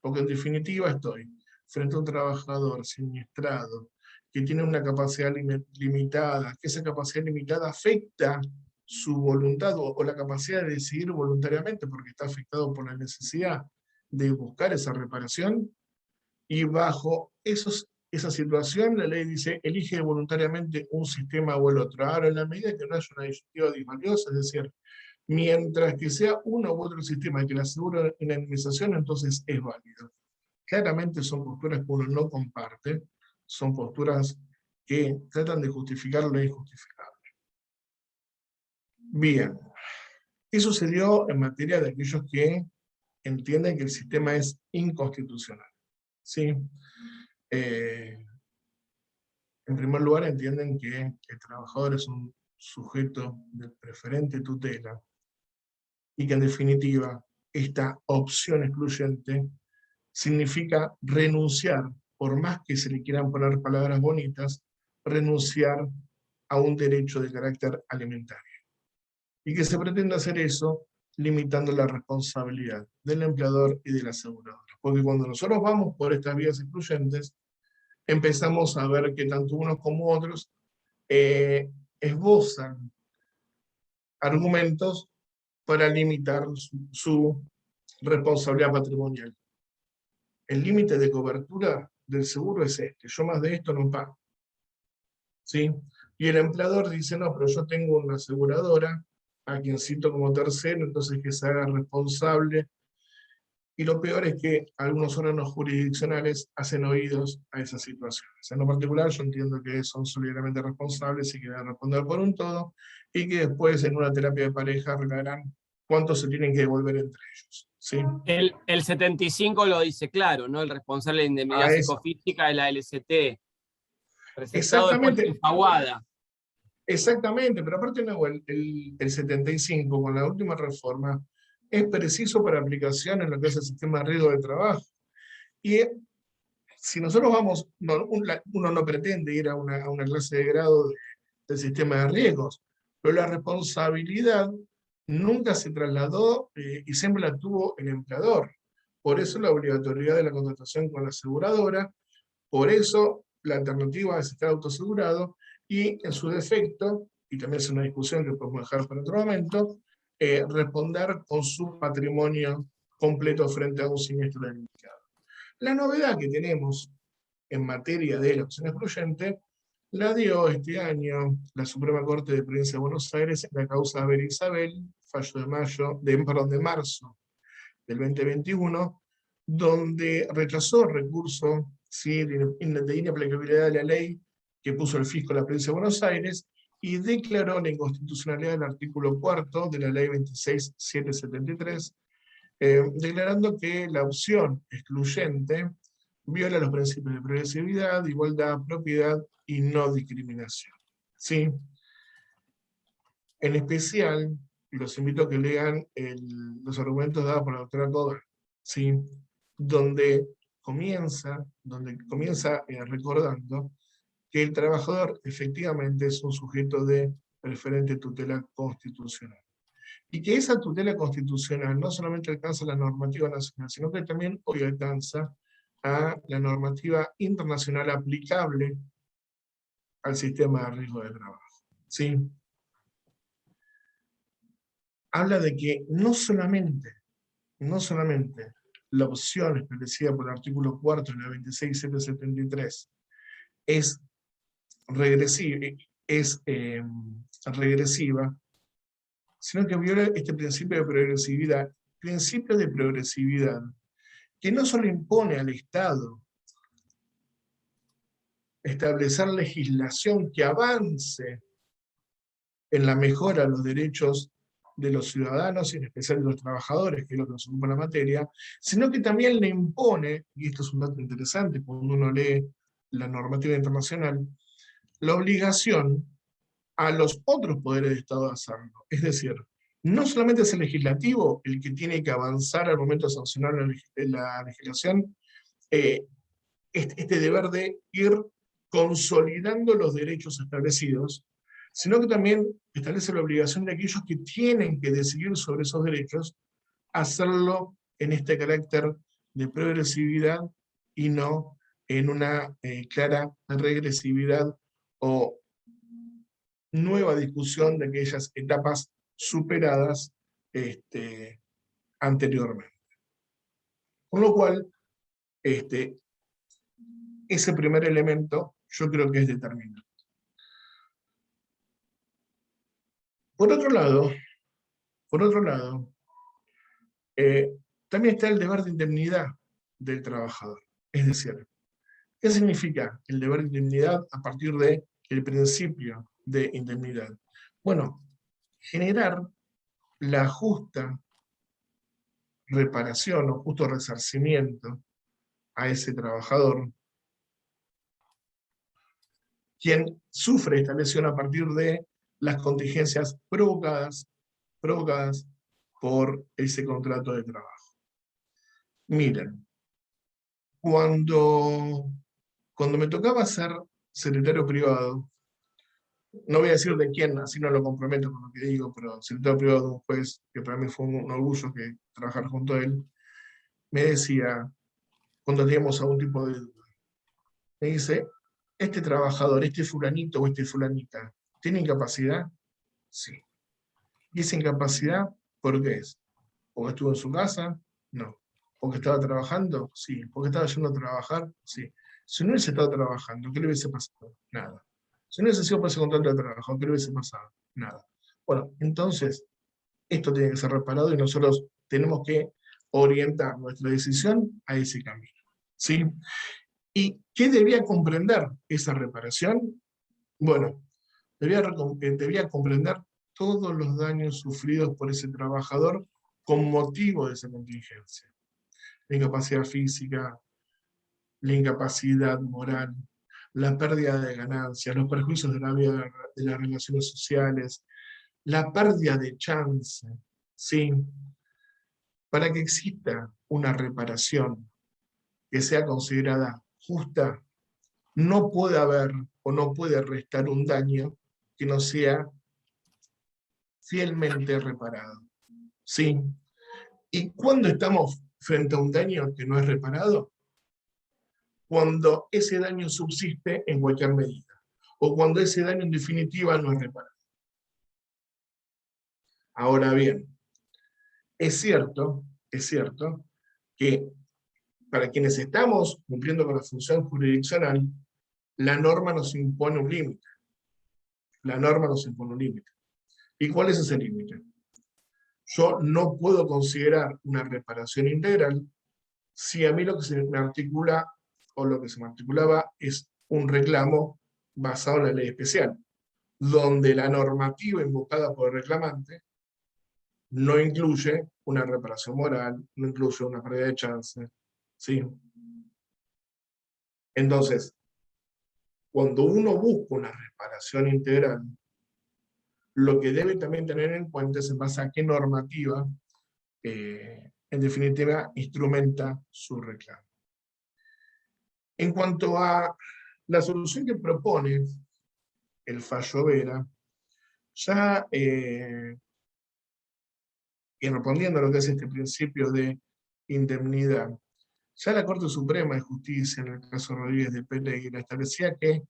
Porque en definitiva estoy frente a un trabajador siniestrado, que tiene una capacidad limitada, que esa capacidad limitada afecta su voluntad o la capacidad de decidir voluntariamente porque está afectado por la necesidad de buscar esa reparación, y bajo esa situación la ley dice, elige voluntariamente un sistema o el otro. Ahora, en la medida que no haya una disyuntiva disvaliosa, es decir, mientras que sea uno u otro sistema que le asegura una indemnización, entonces es válido. Claramente son posturas que uno no comparte, son posturas que tratan de justificar lo injustificable. Bien, ¿qué sucedió en materia de aquellos que entienden que el sistema es inconstitucional? ¿Sí? En primer lugar, entienden que el trabajador es un sujeto de preferente tutela y que en definitiva esta opción excluyente significa renunciar, por más que se le quieran poner palabras bonitas, renunciar a un derecho de carácter alimentario. Y que se pretende hacer eso limitando la responsabilidad del empleador y de la aseguradora. Porque cuando nosotros vamos por estas vías excluyentes, empezamos a ver que tanto unos como otros esbozan argumentos para limitar su responsabilidad patrimonial. El límite de cobertura del seguro es este, yo más de esto no pago. ¿Sí? Y el empleador dice, no, pero yo tengo una aseguradora a quien cito como tercero, entonces que se haga responsable. Y lo peor es que algunos órganos jurisdiccionales hacen oídos a esas situaciones. En lo particular, yo entiendo que son solidariamente responsables y que deben responder por un todo, y que después en una terapia de pareja arreglarán cuánto se tienen que devolver entre ellos. ¿Sí? El 75 lo dice claro, ¿no? El responsable de indemnidad psicofísica es la LCT, presentado después Exactamente. en Faguada. Exactamente, pero aparte no, el 75, con la última reforma, es preciso para aplicación en lo que es el sistema de riesgo de trabajo. Y si nosotros vamos, uno no pretende ir a una clase de grado del sistema de riesgos, pero la responsabilidad nunca se trasladó y siempre la tuvo el empleador. Por eso la obligatoriedad de la contratación con la aseguradora, por eso la alternativa es estar autoasegurado, y en su defecto, y también es una discusión que podemos dejar para otro momento, responder con su patrimonio completo frente a un siniestro denunciado. La novedad que tenemos en materia de la opción excluyente la dio este año la Suprema Corte de Provincia de Buenos Aires en la causa Haber Isabel, fallo de marzo del 2021, donde rechazó el recurso, ¿sí?, de inaplicabilidad de la ley que puso el fisco de la Provincia de Buenos Aires y declaró la inconstitucionalidad del artículo 4 de la ley 26.773, declarando que la opción excluyente viola los principios de progresividad, igualdad, propiedad y no discriminación. ¿Sí? En especial, los invito a que lean los argumentos dados por la doctora Kogan, ¿sí?, donde comienza recordando que el trabajador efectivamente es un sujeto de preferente tutela constitucional. Y que esa tutela constitucional no solamente alcanza la normativa nacional, sino que también hoy alcanza a la normativa internacional aplicable al sistema de riesgo de trabajo. ¿Sí? Habla de que no solamente la opción establecida por el artículo 4 de la 26.773 es regresiva, sino que viola este principio de progresividad, que no solo impone al Estado establecer legislación que avance en la mejora de los derechos de los ciudadanos, y en especial de los trabajadores, que es lo que nos ocupa la materia, sino que también le impone, y esto es un dato interesante cuando uno lee la normativa internacional, la obligación a los otros poderes de Estado de hacerlo. Es decir, no solamente es el legislativo el que tiene que avanzar al momento de sancionar la legislación, este deber de ir consolidando los derechos establecidos, sino que también establece la obligación de aquellos que tienen que decidir sobre esos derechos, hacerlo en este carácter de progresividad y no en una clara regresividad o nueva discusión de aquellas etapas superadas anteriormente. Con lo cual, ese primer elemento yo creo que es determinante. Por otro lado, también está el deber de indemnidad del trabajador. Es decir, ¿qué significa el deber de indemnidad a partir del principio de indemnidad? Bueno, generar la justa reparación o justo resarcimiento a ese trabajador, quien sufre esta lesión a partir de las contingencias provocadas por ese contrato de trabajo. Miren, cuando me tocaba ser secretario privado, no voy a decir de quién, así no lo comprometo con lo que digo, pero secretario privado de un juez, que para mí fue un orgullo que trabajar junto a él, me decía, cuando teníamos algún tipo de duda, me dice, este trabajador, este fulanito o este fulanita, ¿tiene incapacidad? Sí. ¿Y esa incapacidad por qué es? ¿Porque estuvo en su casa? No. ¿Porque estaba trabajando? Sí. ¿Porque estaba yendo a trabajar? Sí. Si no hubiese estado trabajando, ¿qué le hubiese pasado? Nada. Si no hubiese sido por ese contrato de trabajo, ¿qué le hubiese pasado? Nada. Bueno, entonces, esto tiene que ser reparado y nosotros tenemos que orientar nuestra decisión a ese camino. ¿Sí? ¿Y qué debía comprender esa reparación? Bueno, debía comprender todos los daños sufridos por ese trabajador con motivo de esa contingencia. La incapacidad física, la incapacidad moral, la pérdida de ganancias, los perjuicios de la vida de las relaciones sociales, la pérdida de chance, ¿sí? Para que exista una reparación que sea considerada justa, no puede haber o no puede restar un daño que no sea fielmente reparado. ¿Sí? ¿Y cuándo estamos frente a un daño que no es reparado? Cuando ese daño subsiste en cualquier medida, o cuando ese daño en definitiva no es reparado. Ahora bien, es cierto que para quienes estamos cumpliendo con la función jurisdiccional, la norma nos impone un límite. La norma nos impone un límite. ¿Y cuál es ese límite? Yo no puedo considerar una reparación integral si a mí lo que se me articula o lo que se me articulaba es un reclamo basado en la ley especial, donde la normativa invocada por el reclamante no incluye una reparación moral, no incluye una pérdida de chance, ¿sí? Entonces, cuando uno busca una reparación integral, lo que debe también tener en cuenta es en base a qué normativa, en definitiva, instrumenta su reclamo. En cuanto a la solución que propone el fallo Vera, ya y respondiendo a lo que es este principio de indemnidad, ya la Corte Suprema de Justicia, en el caso Rodríguez de Pereira, establecía que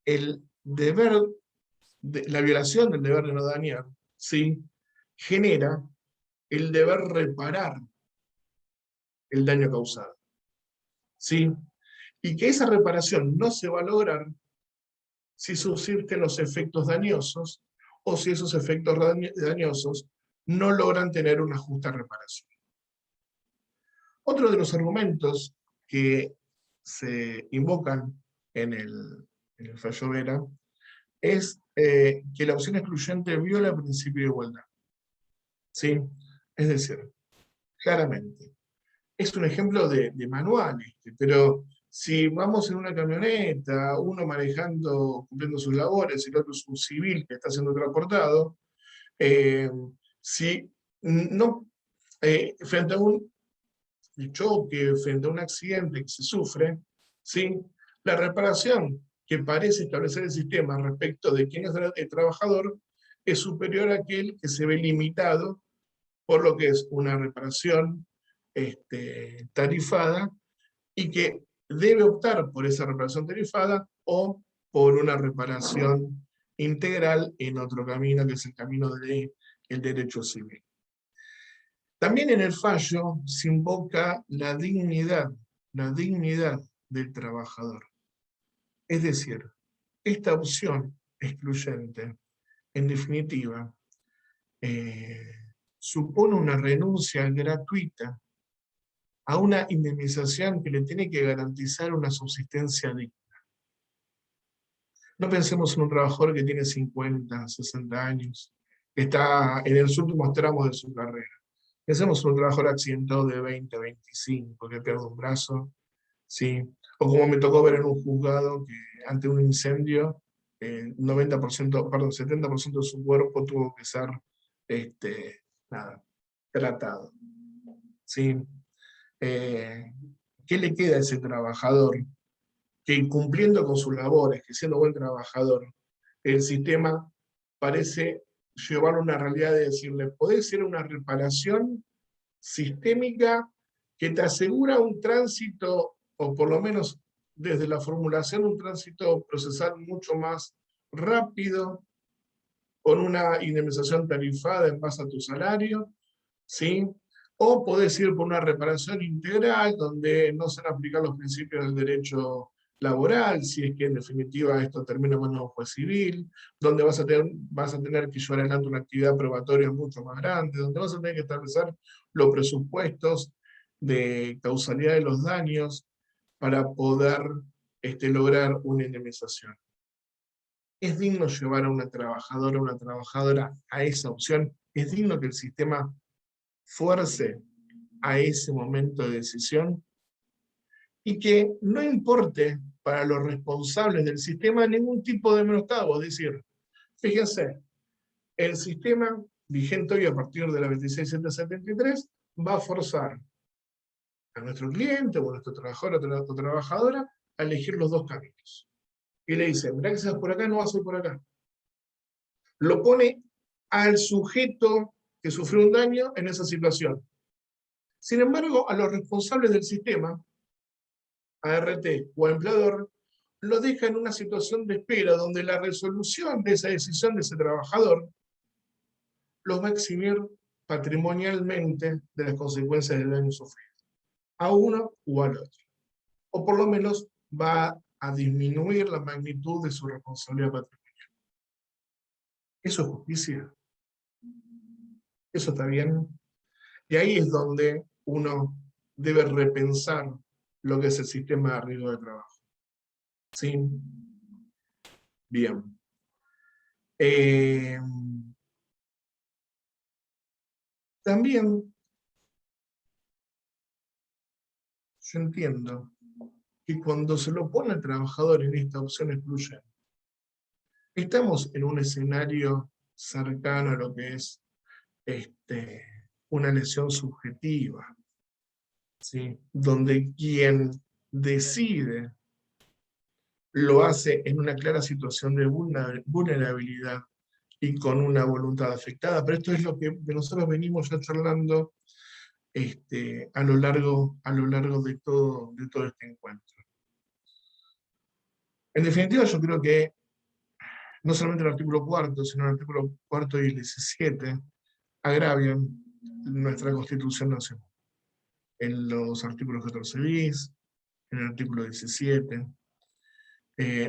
la violación del deber de no dañar, ¿sí?, genera el deber reparar el daño causado, ¿sí? Y que esa reparación no se va a lograr si subsisten los efectos dañosos o si esos efectos dañosos no logran tener una justa reparación. Otro de los argumentos que se invocan en el fallo Vera es que la opción excluyente viola el principio de igualdad. ¿Sí? Es decir, claramente, es un ejemplo de manual, pero si vamos en una camioneta, uno manejando, cumpliendo sus labores, y el otro es un civil que está siendo transportado, si no, frente a un choque, frente a un accidente que se sufre, ¿sí?, la reparación que parece establecer el sistema respecto de quién es el trabajador es superior a aquel que se ve limitado por lo que es una reparación tarifada y que debe optar por esa reparación tarifada o por una reparación integral en otro camino, que es el camino del derecho civil. También en el fallo se invoca la dignidad del trabajador. Es decir, esta opción excluyente, en definitiva, supone una renuncia gratuita a una indemnización que le tiene que garantizar una subsistencia digna. No pensemos en un trabajador que tiene 50, 60 años, que está en los últimos tramos de su carrera. Pensemos en un trabajador accidentado de 20, 25, que pierde un brazo, ¿sí? O como me tocó ver en un juzgado, que ante un incendio, 70% de su cuerpo tuvo que ser tratado. ¿Sí? ¿Qué le queda a ese trabajador? Que cumpliendo con sus labores, que siendo buen trabajador, el sistema parece llevarlo a una realidad de decirle, podés hacer una reparación sistémica que te asegura un tránsito, o por lo menos desde la formulación, un tránsito procesal mucho más rápido, con una indemnización tarifada en base a tu salario, ¿sí? O podés ir por una reparación integral, donde no se van a aplicar los principios del derecho laboral, si es que en definitiva esto termina en manos de un juez civil, donde vas a tener que llevar adelante una actividad probatoria mucho más grande, donde vas a tener que establecer los presupuestos de causalidad de los daños para poder lograr una indemnización. ¿Es digno llevar a una trabajadora o una trabajadora a esa opción? ¿Es digno que el sistema fuerce a ese momento de decisión? Y que no importe para los responsables del sistema ningún tipo de menoscabo. Es decir, fíjense, el sistema vigente hoy a partir de la 26.773 va a forzar a nuestro cliente o a nuestro trabajador o trabajadora a elegir los dos caminos. Y le dice, mirá que seas por acá, no vas a ir por acá. Lo pone al sujeto que sufrió un daño en esa situación. Sin embargo, a los responsables del sistema, a ART o a empleador, lo deja en una situación de espera donde la resolución de esa decisión de ese trabajador los va a eximir patrimonialmente de las consecuencias del daño sufrido, a uno u al otro. O por lo menos va a disminuir la magnitud de su responsabilidad patrimonial. ¿Eso es justicia? ¿Eso está bien? Y ahí es donde uno debe repensar lo que es el sistema de riesgo de trabajo. ¿Sí? Bien. También yo entiendo que cuando se lo pone al trabajador en esta opción excluyente, estamos en un escenario cercano a lo que es una lesión subjetiva, ¿sí? Donde quien decide lo hace en una clara situación de vulnerabilidad y con una voluntad afectada. Pero esto es lo que nosotros venimos ya charlando a lo largo de todo este encuentro. En definitiva, yo creo que no solamente el artículo 4, sino el artículo 4 y el 17 agravian nuestra Constitución Nacional. En los artículos 14 bis, en el artículo 17,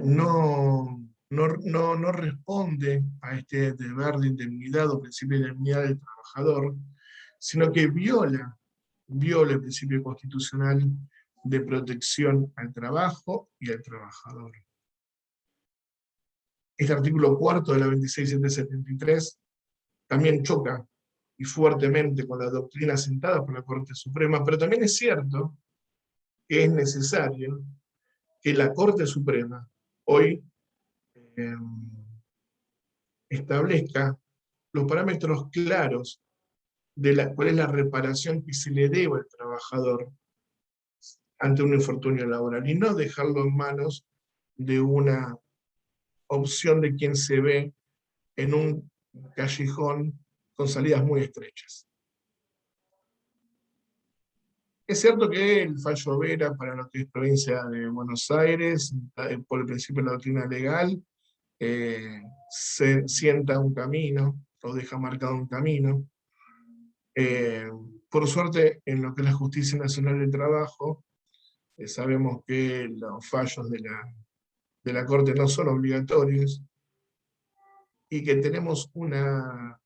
no responde a este deber de indemnidad o principio de indemnidad del trabajador, sino que viola el principio constitucional de protección al trabajo y al trabajador. Este artículo 4 de la 26.773 también choca y fuertemente con la doctrina asentada por la Corte Suprema, pero también es cierto que es necesario que la Corte Suprema hoy establezca los parámetros claros de cuál es la reparación que se le debe al trabajador ante un infortunio laboral, y no dejarlo en manos de una opción de quien se ve en un callejón con salidas muy estrechas. Es cierto que el fallo Vera para lo que es provincia de Buenos Aires, por el principio de la doctrina legal, se sienta un camino, o deja marcado un camino. Eh, por suerte, en lo que es la Justicia Nacional del Trabajo, sabemos que los fallos de la Corte no son obligatorios, y que tenemos una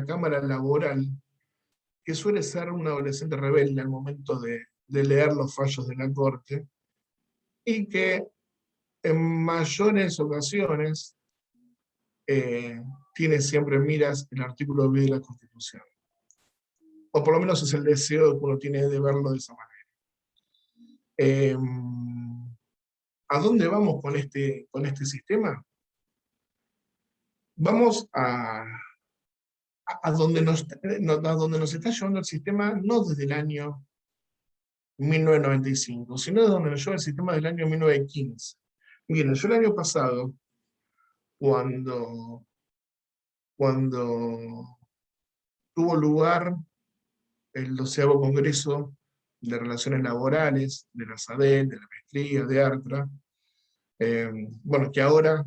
cámara laboral que suele ser un adolescente rebelde al momento de leer los fallos de la Corte, y que en mayores ocasiones tiene siempre en miras el artículo B de la Constitución. O por lo menos es el deseo que uno tiene de verlo de esa manera. ¿A dónde vamos con este sistema? Vamos a donde nos está llevando el sistema, no desde el año 1995, sino de donde nos lleva el sistema del año 1915. Miren, yo el año pasado, cuando tuvo lugar el 12º Congreso de Relaciones Laborales, de la SADEL, de la Maestría, de ARTRA, bueno, que ahora,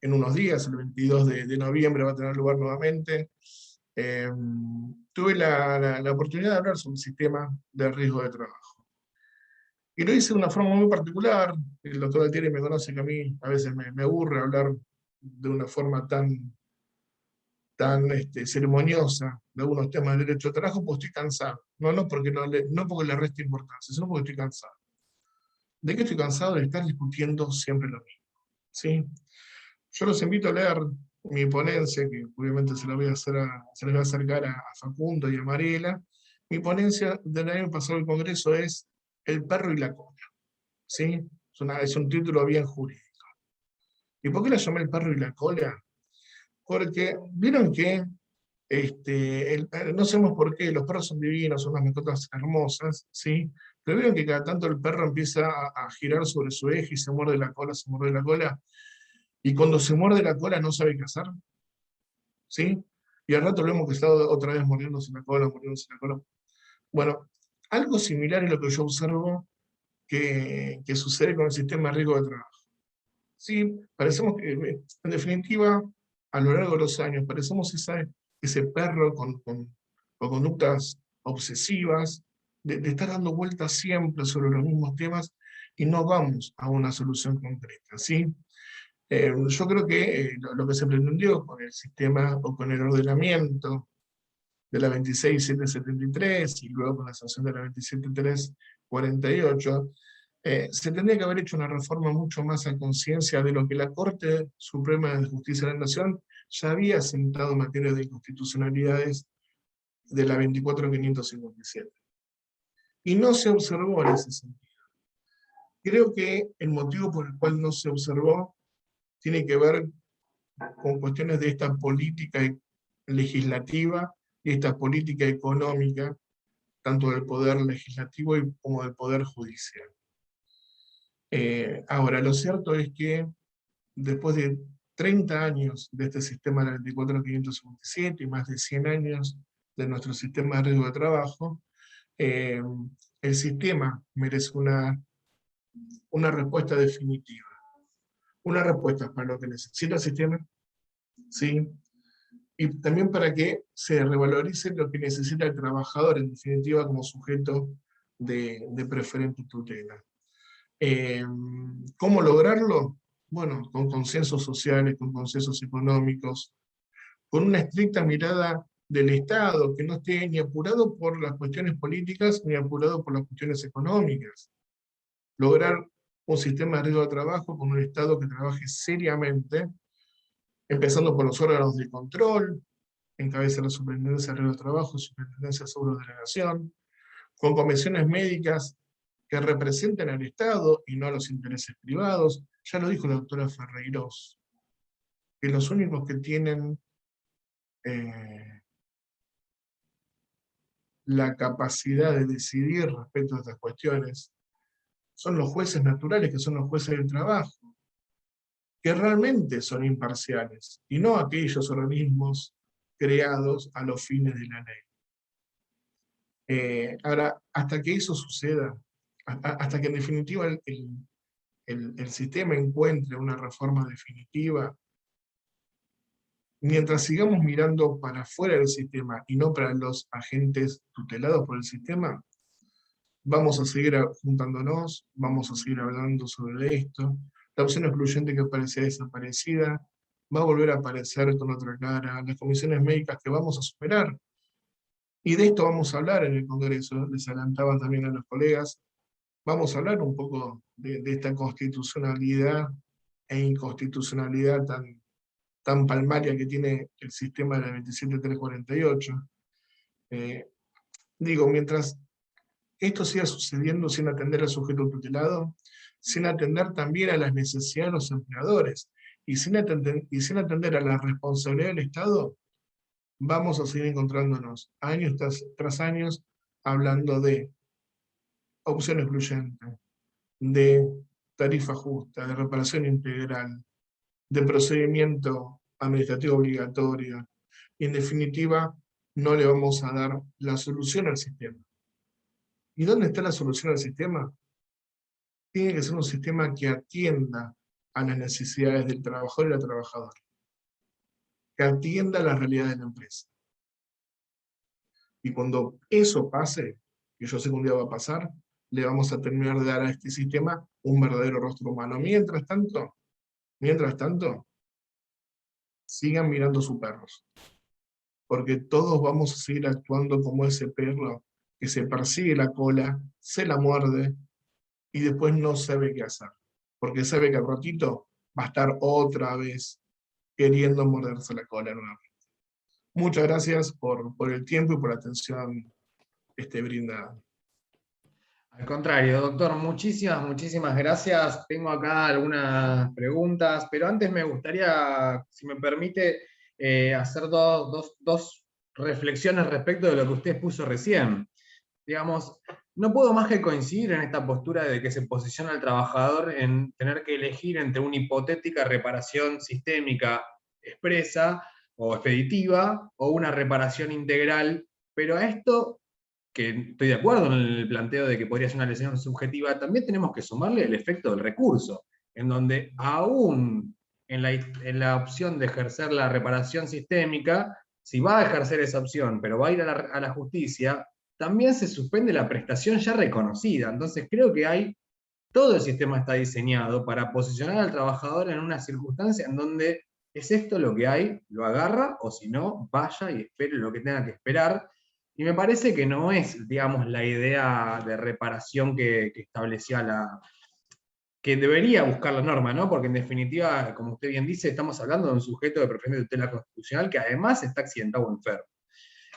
en unos días, el 22 de noviembre, va a tener lugar nuevamente, tuve la oportunidad de hablar sobre el sistema de riesgo de trabajo. Y lo hice de una forma muy particular. El doctor Altieri me conoce que a mí a veces me aburre hablar de una forma tan ceremoniosa de algunos temas de derecho de trabajo, porque estoy cansado. No porque le reste importancia, sino porque estoy cansado. ¿De qué estoy cansado? De estar discutiendo siempre lo mismo, ¿sí? Yo los invito a leer mi ponencia, que obviamente se la voy a acercar a Facundo y a Mariela. Mi ponencia del año pasado del Congreso es El perro y la cola, ¿sí? Es un título bien jurídico. ¿Y por qué la llamé El perro y la cola? Porque vieron que, no sabemos por qué, los perros son divinos, son unas mascotas hermosas, ¿sí? Pero vieron que cada tanto el perro empieza a girar sobre su eje y se muerde la cola, y cuando se muerde la cola no sabe qué hacer, ¿sí? Y al rato lo hemos estado otra vez mordiéndose la cola. Bueno, algo similar es lo que yo observo que sucede con el sistema de riesgo de trabajo. Sí, parecemos que, en definitiva, a lo largo de los años, parecemos ese perro con conductas obsesivas, de estar dando vueltas siempre sobre los mismos temas, y no vamos a una solución concreta, ¿sí? Yo creo que lo que se pretendió con el sistema o con el ordenamiento de la 26.773 y luego con la sanción de la 27.348, se tendría que haber hecho una reforma mucho más a conciencia de lo que la Corte Suprema de Justicia de la Nación ya había sentado en materia de inconstitucionalidades de la 24.557. Y no se observó en ese sentido. Creo que el motivo por el cual no se observó tiene que ver con cuestiones de esta política legislativa y esta política económica, tanto del poder legislativo como del poder judicial. Ahora, lo cierto es que después de 30 años de este sistema de la 24.557 y más de 100 años de nuestro sistema de riesgo de trabajo, el sistema merece una respuesta definitiva. Una respuesta para lo que necesita el sistema, ¿sí? Y también para que se revalorice lo que necesita el trabajador, en definitiva, como sujeto de preferente tutela. ¿Cómo lograrlo? Bueno, con consensos sociales, con consensos económicos, con una estricta mirada del Estado, que no esté ni apurado por las cuestiones políticas, ni apurado por las cuestiones económicas. Lograr un sistema de riesgo de trabajo con un Estado que trabaje seriamente, empezando por los órganos de control, encabeza la Superintendencia de Riesgo de Trabajo, Superintendencia de Subdelegación, con comisiones médicas que representen al Estado y no a los intereses privados. Ya lo dijo la doctora Ferreiros, que los únicos que tienen la capacidad de decidir respecto a estas cuestiones son los jueces naturales, que son los jueces del trabajo, que realmente son imparciales, y no aquellos organismos creados a los fines de la ley. Ahora, hasta que eso suceda, hasta que en definitiva el sistema encuentre una reforma definitiva, mientras sigamos mirando para fuera del sistema y no para los agentes tutelados por el sistema, vamos a seguir juntándonos, vamos a seguir hablando sobre esto. La opción excluyente que parecía desaparecida va a volver a aparecer con otra cara. Las comisiones médicas que vamos a superar. Y de esto vamos a hablar en el Congreso, les adelantaba también a los colegas. Vamos a hablar un poco de esta constitucionalidad e inconstitucionalidad tan palmaria que tiene el sistema de la 27348. Digo, mientras esto siga sucediendo sin atender al sujeto tutelado, sin atender también a las necesidades de los empleadores, y sin atender a la responsabilidad del Estado, vamos a seguir encontrándonos años tras años hablando de opción excluyente, de tarifa justa, de reparación integral, de procedimiento administrativo obligatorio, y en definitiva no le vamos a dar la solución al sistema. ¿Y dónde está la solución al sistema? Tiene que ser un sistema que atienda a las necesidades del trabajador y la trabajadora, que atienda a la realidad de la empresa. Y cuando eso pase, que yo sé que un día va a pasar, le vamos a terminar de dar a este sistema un verdadero rostro humano. Mientras tanto, sigan mirando sus perros, porque todos vamos a seguir actuando como ese perro que se persigue la cola, se la muerde, y después no sabe qué hacer, porque sabe que al ratito va a estar otra vez queriendo morderse la cola nuevamente. Muchas gracias por el tiempo y por la atención brindada. Al contrario, doctor, muchísimas gracias. Tengo acá algunas preguntas, pero antes me gustaría, si me permite, hacer dos reflexiones respecto de lo que usted puso recién. Digamos, no puedo más que coincidir en esta postura de que se posiciona al trabajador en tener que elegir entre una hipotética reparación sistémica expresa o expeditiva o una reparación integral, pero a esto, que estoy de acuerdo en el planteo de que podría ser una lesión subjetiva, también tenemos que sumarle el efecto del recurso, en donde aún en la opción de ejercer la reparación sistémica, si va a ejercer esa opción, pero va a ir a la justicia, también se suspende la prestación ya reconocida. Entonces creo que todo el sistema está diseñado para posicionar al trabajador en una circunstancia en donde es esto lo que hay, lo agarra, o si no, vaya y espere lo que tenga que esperar. Y me parece que no es, digamos, la idea de reparación que establecía que debería buscar la norma, ¿no? Porque en definitiva, como usted bien dice, estamos hablando de un sujeto de preferente de tutela constitucional que además está accidentado o enfermo.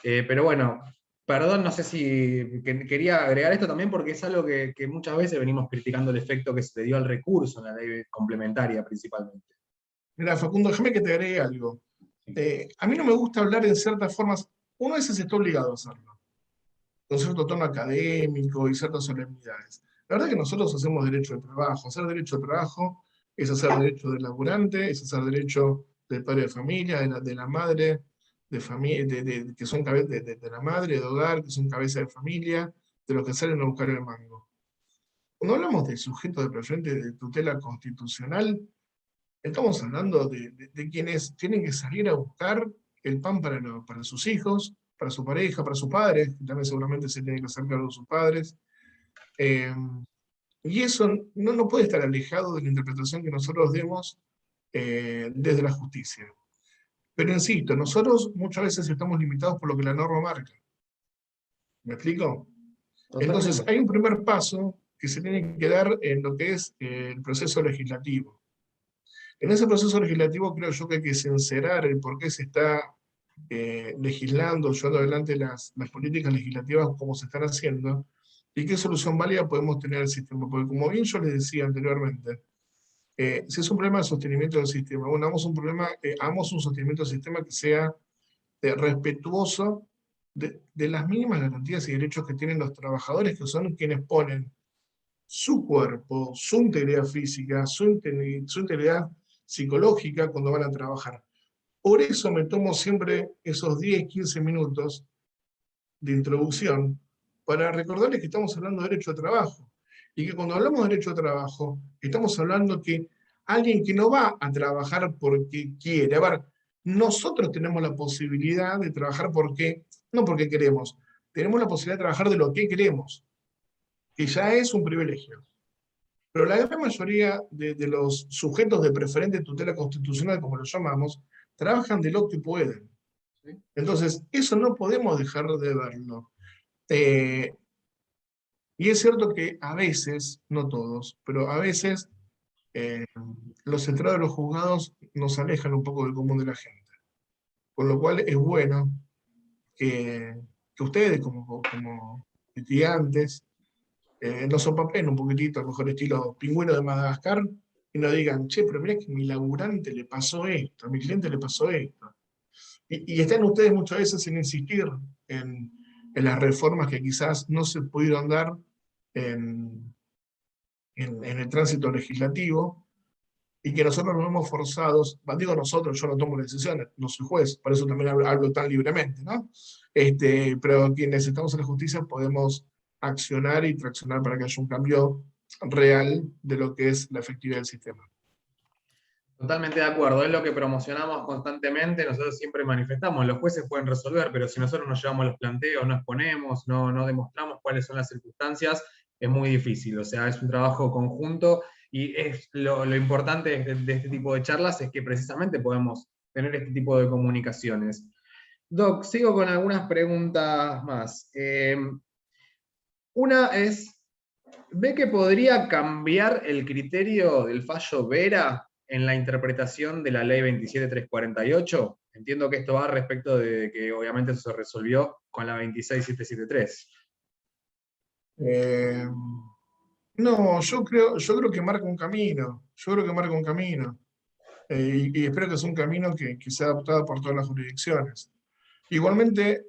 Pero bueno, perdón, no sé si quería agregar esto también porque es algo que muchas veces venimos criticando el efecto que se le dio al recurso en la ley complementaria principalmente. Mira, Facundo, déjame que te agregue algo. A mí no me gusta hablar en ciertas formas, uno a veces está obligado a hacerlo, con cierto tono académico y ciertas solemnidades. La verdad es que nosotros hacemos derecho de trabajo. Hacer derecho de trabajo es hacer derecho del laburante, es hacer derecho del padre de familia, de la madre, de familia, que son cabezas de la madre, de hogar, que son cabezas de familia, de los que salen a buscar el mango. Cuando hablamos de sujeto de preferente de tutela constitucional, estamos hablando de quienes tienen que salir a buscar el pan para sus hijos, para su pareja, para sus padres, que también seguramente se tienen que hacer cargo de sus padres. Y eso no puede estar alejado de la interpretación que nosotros demos desde la justicia. Pero insisto, nosotros muchas veces estamos limitados por lo que la norma marca. ¿Me explico? Totalmente. Entonces, hay un primer paso que se tiene que dar en lo que es el proceso legislativo. En ese proceso legislativo creo yo que hay que sincerar el por qué se está legislando, llevando adelante las políticas legislativas como se están haciendo, y qué solución válida podemos tener al sistema. Porque como bien yo les decía anteriormente, si es un problema de sostenimiento del sistema, bueno, hagamos un sostenimiento del sistema que sea respetuoso de las mínimas garantías y derechos que tienen los trabajadores, que son quienes ponen su cuerpo, su integridad física, su integridad psicológica cuando van a trabajar. Por eso me tomo siempre esos 10, 15 minutos de introducción para recordarles que estamos hablando de derecho de trabajo. Y que cuando hablamos de derecho de trabajo, estamos hablando que alguien que no va a trabajar porque quiere. A ver, nosotros tenemos la posibilidad de trabajar porque, no porque queremos, tenemos la posibilidad de trabajar de lo que queremos, que ya es un privilegio. Pero la gran mayoría de los sujetos de preferente tutela constitucional, como lo llamamos, trabajan de lo que pueden. Entonces, eso no podemos dejar de verlo. Y es cierto que a veces, no todos, pero a veces los estrados de los juzgados nos alejan un poco del común de la gente. Con lo cual es bueno que ustedes, como estudiantes, nos sopapen un poquitito, a lo mejor estilo pingüino de Madagascar, y nos digan, che, pero mirá que a mi laburante le pasó esto, a mi cliente le pasó esto. Y están ustedes muchas veces en insistir en las reformas que quizás no se pudieron dar en el tránsito legislativo, y que nosotros nos vemos forzados, digo nosotros, yo no tomo decisiones, no soy juez, por eso también hablo tan libremente, ¿no? Pero quienes estamos en la justicia podemos accionar y traccionar para que haya un cambio real de lo que es la efectividad del sistema. Totalmente de acuerdo, es lo que promocionamos constantemente, nosotros siempre manifestamos, los jueces pueden resolver, pero si nosotros no llevamos los planteos, no exponemos, no demostramos cuáles son las circunstancias, es muy difícil, o sea, es un trabajo conjunto y es lo importante de este tipo de charlas es que precisamente podemos tener este tipo de comunicaciones. Doc, sigo con algunas preguntas más. Una es, ¿ve que podría cambiar el criterio del fallo Vera en la interpretación de la ley 27348? Entiendo que esto va respecto de que obviamente eso se resolvió con la 26773. No, yo creo que marca un camino, yo creo que marca un camino, y espero que sea un camino que sea adoptado por todas las jurisdicciones. Igualmente,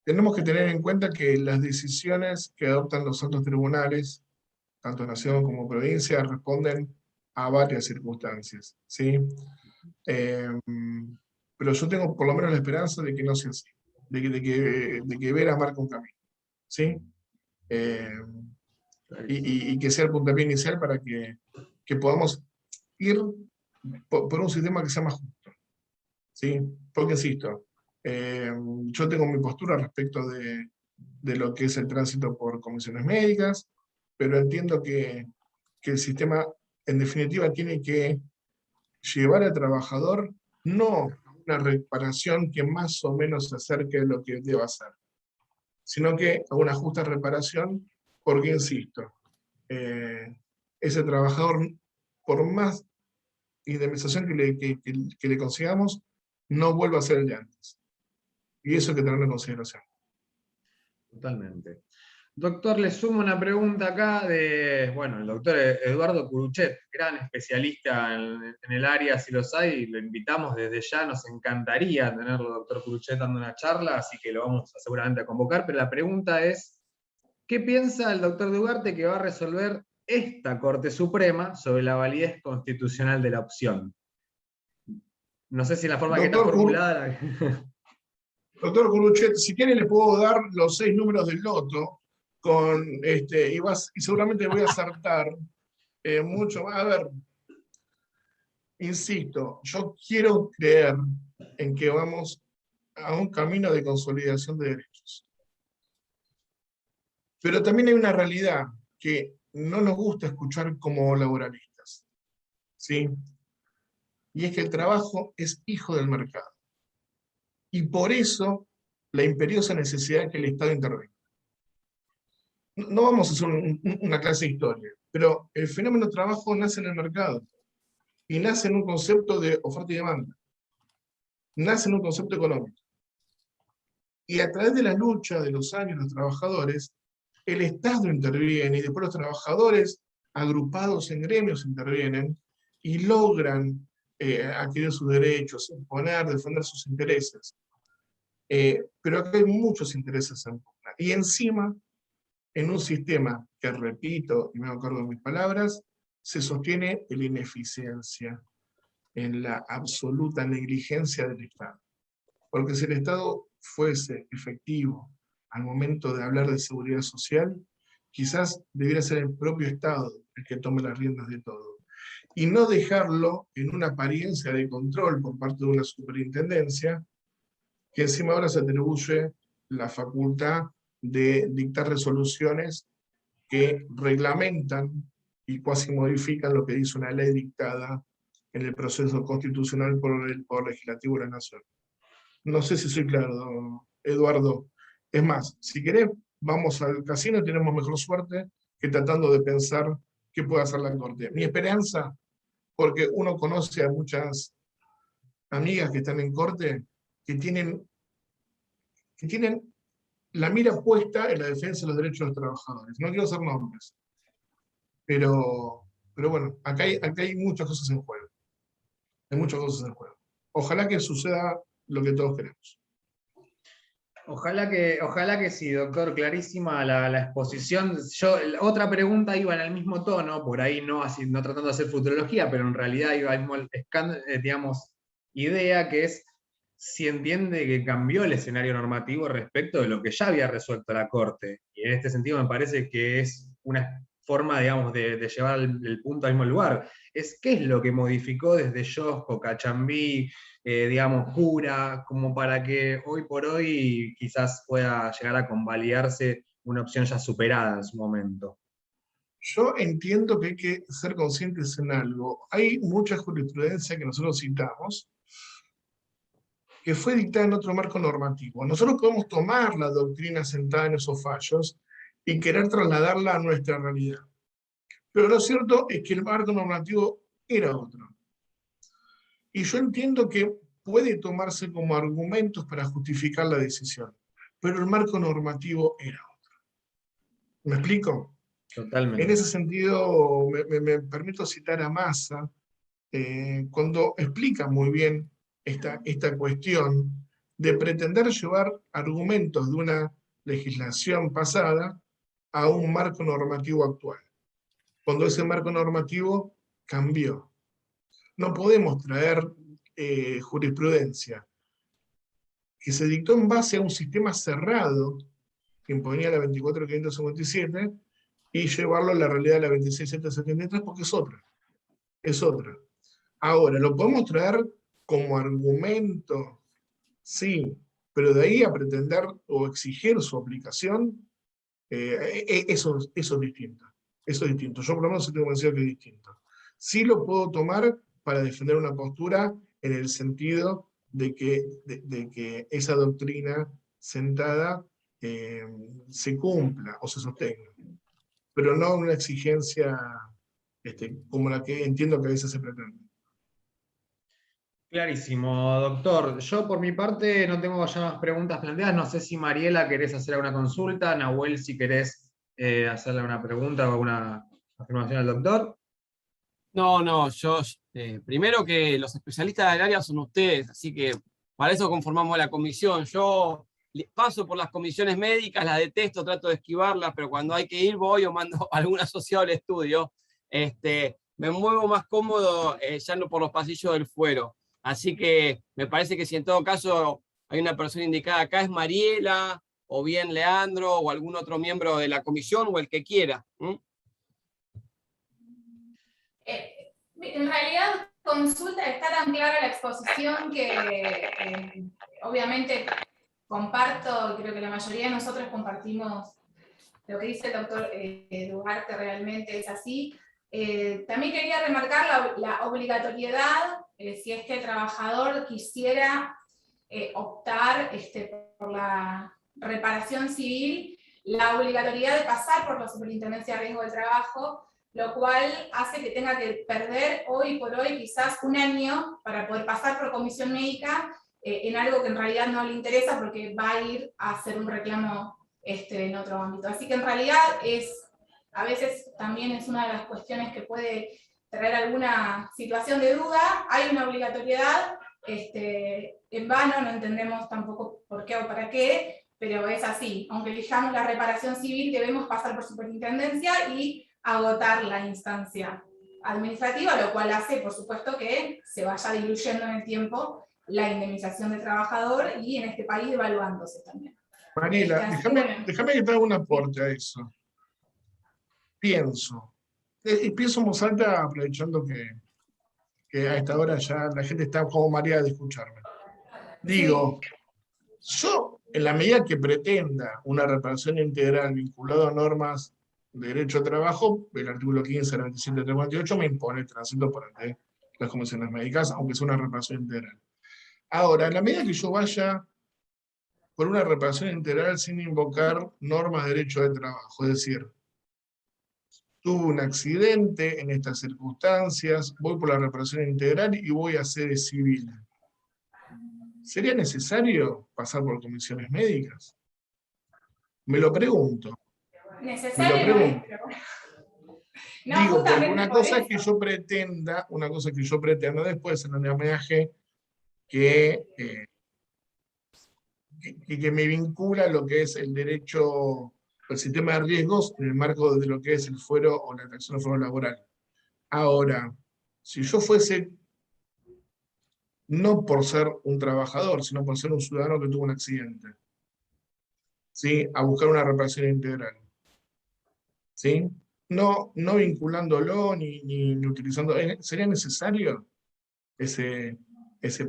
tenemos que tener en cuenta que las decisiones que adoptan los altos tribunales, tanto nación como provincia, responden a varias circunstancias, ¿sí? Pero yo tengo por lo menos la esperanza de que no sea así, de que Vera marca un camino, ¿sí? Y que sea el puntapié inicial para que podamos ir por un sistema que sea más justo, ¿sí? Porque insisto, yo tengo mi postura respecto de lo que es el tránsito por comisiones médicas, pero entiendo que el sistema, en definitiva, tiene que llevar al trabajador no a una reparación que más o menos se acerque a lo que deba hacer, sino que a una justa reparación, porque, insisto, ese trabajador, por más indemnización que le consigamos, no vuelva a ser el de antes. Y eso hay que tenerlo en consideración. Totalmente. Doctor, le sumo una pregunta acá de, bueno, el doctor Eduardo Curuchet, gran especialista en el área, si los hay, lo invitamos desde ya, nos encantaría tenerlo, doctor Curuchet, dando una charla, así que lo vamos seguramente a convocar, pero la pregunta es, ¿qué piensa el doctor Duarte que va a resolver esta Corte Suprema sobre la validez constitucional de la opción? No sé si la forma que está formulada... Doctor Curuchet, si quiere le puedo dar los 6 números del loto, y seguramente voy a acertar mucho más. A ver, insisto, yo quiero creer en que vamos a un camino de consolidación de derechos. Pero también hay una realidad que no nos gusta escuchar como laboralistas, ¿sí? Y es que el trabajo es hijo del mercado. Y por eso la imperiosa necesidad de que el Estado intervenga. No vamos a hacer una clase de historia, pero el fenómeno trabajo nace en el mercado y nace en un concepto de oferta y demanda, nace en un concepto económico. Y a través de la lucha de los años de los trabajadores, el Estado interviene y después los trabajadores agrupados en gremios intervienen y logran adquirir sus derechos, imponer, defender sus intereses. Pero acá hay muchos intereses en pugna. Y encima, en un sistema que, repito, y me acuerdo de mis palabras, se sostiene en la ineficiencia, en la absoluta negligencia del Estado. Porque si el Estado fuese efectivo al momento de hablar de seguridad social, quizás debiera ser el propio Estado el que tome las riendas de todo, y no dejarlo en una apariencia de control por parte de una superintendencia, que encima ahora se atribuye la facultad de dictar resoluciones que reglamentan y cuasi modifican lo que dice una ley dictada en el proceso constitucional por el Poder Legislativo de la Nación. No sé si soy claro, Eduardo. Es más, si querés, vamos al casino y tenemos mejor suerte que tratando de pensar qué puede hacer la Corte. Mi esperanza, porque uno conoce a muchas amigas que están en Corte, que tienen la mira puesta en la defensa de los derechos de los trabajadores. No quiero hacer nombres, pero bueno, acá hay muchas cosas en juego. Hay muchas cosas en juego. Ojalá que suceda lo que todos queremos. Ojalá que sí, doctor, clarísima la exposición. Otra pregunta iba en el mismo tono, por ahí no tratando de hacer futurología, pero en realidad iba al mismo, digamos, idea, que es si entiende que cambió el escenario normativo respecto de lo que ya había resuelto la Corte. Y en este sentido me parece que es una forma, digamos, de llevar el punto al mismo lugar. ¿Qué es lo que modificó desde Yosco, Cachambí, digamos, Cura, como para que hoy por hoy quizás pueda llegar a convalidarse una opción ya superada en su momento? Yo entiendo que hay que ser conscientes en algo. Hay mucha jurisprudencia que nosotros citamos que fue dictada en otro marco normativo. Nosotros podemos tomar la doctrina sentada en esos fallos y querer trasladarla a nuestra realidad. Pero lo cierto es que el marco normativo era otro. Y yo entiendo que puede tomarse como argumentos para justificar la decisión, pero el marco normativo era otro. ¿Me explico? Totalmente. En ese sentido, me permito citar a Massa, cuando explica muy bien esta cuestión de pretender llevar argumentos de una legislación pasada a un marco normativo actual, cuando ese marco normativo cambió. No podemos traer jurisprudencia que se dictó en base a un sistema cerrado que imponía la 24.557 y llevarlo a la realidad de la 26.773 porque es otra. Es otra. Ahora, ¿lo podemos traer como argumento? Sí, pero de ahí a pretender o exigir su aplicación, eso es distinto. Eso es distinto. Yo por lo menos estoy convencido que es distinto. Sí lo puedo tomar para defender una postura en el sentido de que esa doctrina sentada se cumpla o se sostenga, pero no una exigencia como la que entiendo que a veces se pretende. Clarísimo, doctor. Yo por mi parte no tengo ya más preguntas planteadas. No sé si Mariela querés hacer alguna consulta, Nahuel si querés hacerle una pregunta o alguna afirmación al doctor. No, yo, primero que los especialistas del área son ustedes, así que para eso conformamos la comisión. Yo paso por las comisiones médicas, las detesto, trato de esquivarlas, pero cuando hay que ir voy o mando a algún asociado al estudio. Me muevo más cómodo ya no por los pasillos del fuero. Así que me parece que si en todo caso hay una persona indicada acá es Mariela, o bien Leandro, o algún otro miembro de la comisión, o el que quiera. En realidad, consulta, está tan clara la exposición que obviamente comparto, creo que la mayoría de nosotros compartimos lo que dice el doctor Duarte, realmente es así. También quería remarcar la obligatoriedad, si es que el trabajador quisiera optar por la reparación civil, la obligatoriedad de pasar por la Superintendencia de Riesgo del Trabajo, lo cual hace que tenga que perder hoy por hoy quizás un año para poder pasar por comisión médica en algo que en realidad no le interesa porque va a ir a hacer un reclamo en otro ámbito. Así que en realidad a veces también es una de las cuestiones que puede traer alguna situación de duda. Hay una obligatoriedad, en vano, no entendemos tampoco por qué o para qué, pero es así. Aunque elijamos la reparación civil, debemos pasar por superintendencia y agotar la instancia administrativa, lo cual hace, por supuesto, que se vaya diluyendo en el tiempo la indemnización del trabajador y en este país devaluándose también. Mariela, déjame que te haga un aporte a eso. Pienso en voz alta, aprovechando que a esta hora ya la gente está como mareada de escucharme. Digo, yo, en la medida que pretenda una reparación integral vinculada a normas de derecho de trabajo, el artículo 15, 97, 38 me impone el tránsito por ante las comisiones médicas, aunque sea una reparación integral. Ahora, en la medida que yo vaya por una reparación integral sin invocar normas de derecho de trabajo, es decir, tuve un accidente en estas circunstancias, voy por la reparación integral y voy a sede civil. ¿Sería necesario pasar por comisiones médicas? Me lo pregunto. Necesario no es, pero... No, digo, porque justamente una por cosa es eso. que yo pretenda después en el homenaje que me vincula a lo que es el derecho, el sistema de riesgos en el marco de lo que es el fuero o la atracción al fuero laboral. Ahora, si yo fuese, no por ser un trabajador, sino por ser un ciudadano que tuvo un accidente, ¿sí? A buscar una reparación integral, ¿sí? No vinculándolo ni utilizando. ¿Sería necesario ese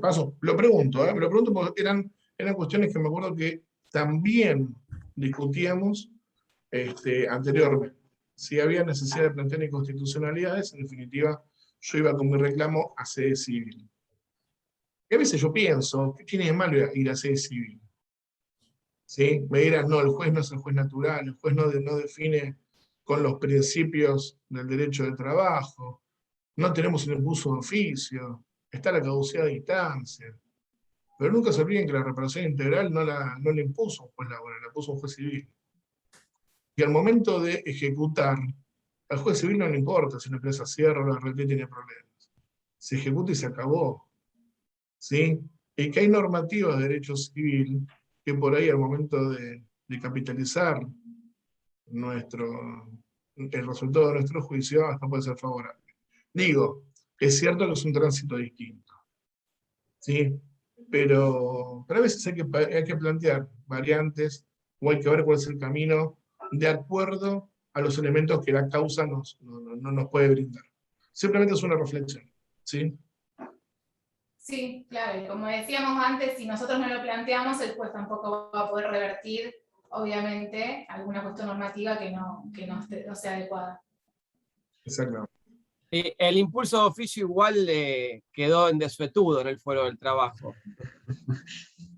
paso? Lo pregunto porque eran cuestiones que me acuerdo que también discutíamos anteriormente. Si había necesidad de plantear inconstitucionalidades, en definitiva, yo iba con mi reclamo a sede civil. Y a veces yo pienso, ¿qué tiene de malo ir a sede civil? ¿Sí? Me dirás, no, el juez no es el juez natural, el juez no define con los principios del derecho de trabajo, no tenemos un impulso de oficio, está la caducidad de instancia. Pero nunca se olviden que la reparación integral no la impuso un juez laboral, la puso un juez civil. Y al momento de ejecutar, al juez civil no le importa si la empresa cierra o la red tiene problemas. Se ejecuta y se acabó. ¿Sí? Y que hay normativas de derecho civil que por ahí al momento de capitalizar el resultado de nuestro juicio hasta puede ser favorable. Digo, es cierto que es un tránsito distinto, ¿sí? Pero a veces hay que plantear variantes o hay que ver cuál es el camino de acuerdo a los elementos que la causa no nos puede brindar. Simplemente es una reflexión, ¿sí? Sí, claro, y como decíamos antes, si nosotros no lo planteamos, el juez tampoco va a poder revertir, obviamente, alguna cuestión normativa que no sea adecuada. Exactamente. El impulso de oficio igual quedó en desuetudo en el fuero del trabajo.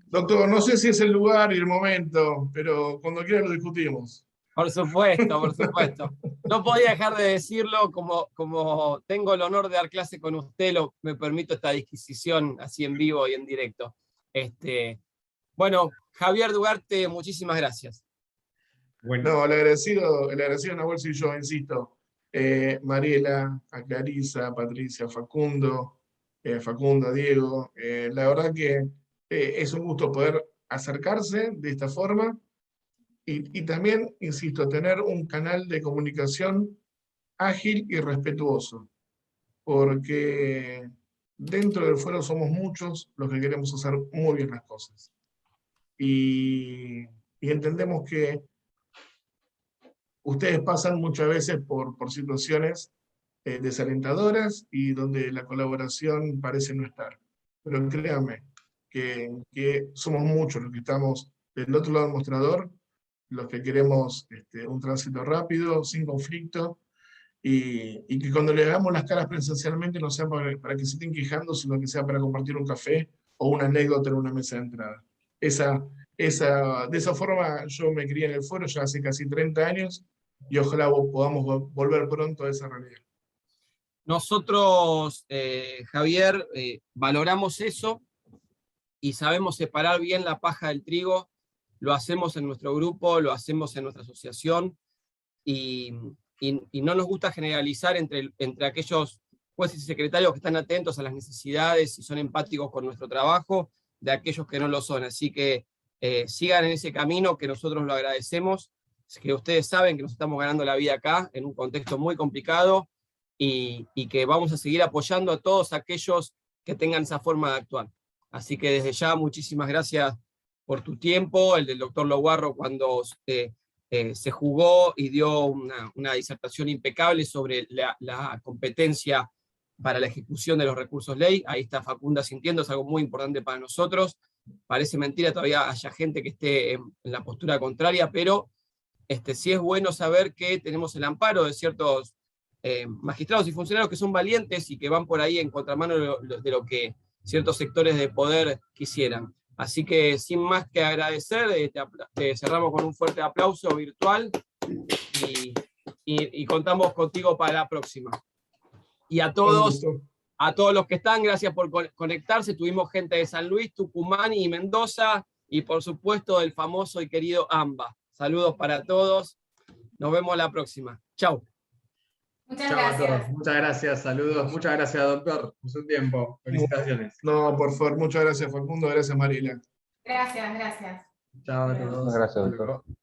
Doctor, no sé si es el lugar y el momento, pero cuando quiera lo discutimos. Por supuesto, por supuesto. No podía dejar de decirlo, como tengo el honor de dar clase con usted, me permito esta disquisición así en vivo y en directo. Bueno, Javier Dugarte, muchísimas gracias. Bueno. No, el agradecido Nahuel soy yo, insisto. Mariela, a Clarisa, a Patricia, a Facundo, a Diego. La verdad que es un gusto poder acercarse de esta forma y también, insisto, tener un canal de comunicación ágil y respetuoso, porque dentro del fuero somos muchos los que queremos hacer muy bien las cosas. Y entendemos que ustedes pasan muchas veces por situaciones desalentadoras y donde la colaboración parece no estar. Pero créanme que somos muchos los que estamos del otro lado del mostrador, los que queremos un tránsito rápido, sin conflicto, y que cuando le hagamos las caras presencialmente no sea para que se estén quejando, sino que sea para compartir un café o una anécdota en una mesa de entrada. De esa forma yo me crié en el fuero ya hace casi 30 años y ojalá podamos volver pronto a esa realidad. Nosotros, Javier, valoramos eso y sabemos separar bien la paja del trigo. Lo hacemos en nuestro grupo, lo hacemos en nuestra asociación y no nos gusta generalizar entre aquellos jueces y secretarios que están atentos a las necesidades y son empáticos con nuestro trabajo, de aquellos que no lo son. Así que sigan en ese camino, que nosotros lo agradecemos, que ustedes saben que nos estamos ganando la vida acá, en un contexto muy complicado, y que vamos a seguir apoyando a todos aquellos que tengan esa forma de actuar. Así que desde ya, muchísimas gracias por tu tiempo, el del doctor Loguarro cuando se jugó y dio una disertación impecable sobre la competencia para la ejecución de los recursos ley. Ahí está Facunda sintiendo, es algo muy importante para nosotros. Parece mentira, todavía haya gente que esté en la postura contraria, pero sí es bueno saber que tenemos el amparo de ciertos magistrados y funcionarios que son valientes y que van por ahí en contramano de lo que ciertos sectores de poder quisieran. Así que sin más que agradecer, te cerramos con un fuerte aplauso virtual y contamos contigo para la próxima. Y a todos los que están, gracias por conectarse. Tuvimos gente de San Luis, Tucumán y Mendoza, y por supuesto del famoso y querido AMBA. Saludos para todos. Nos vemos la próxima. Chau. Muchas Chao a todos. gracias. Muchas gracias, saludos. Muchas gracias, doctor, por su tiempo. Felicitaciones. No, por favor, muchas gracias Facundo, gracias Mariela. Gracias, gracias. Chao a todos. Gracias, Hasta doctor. luego.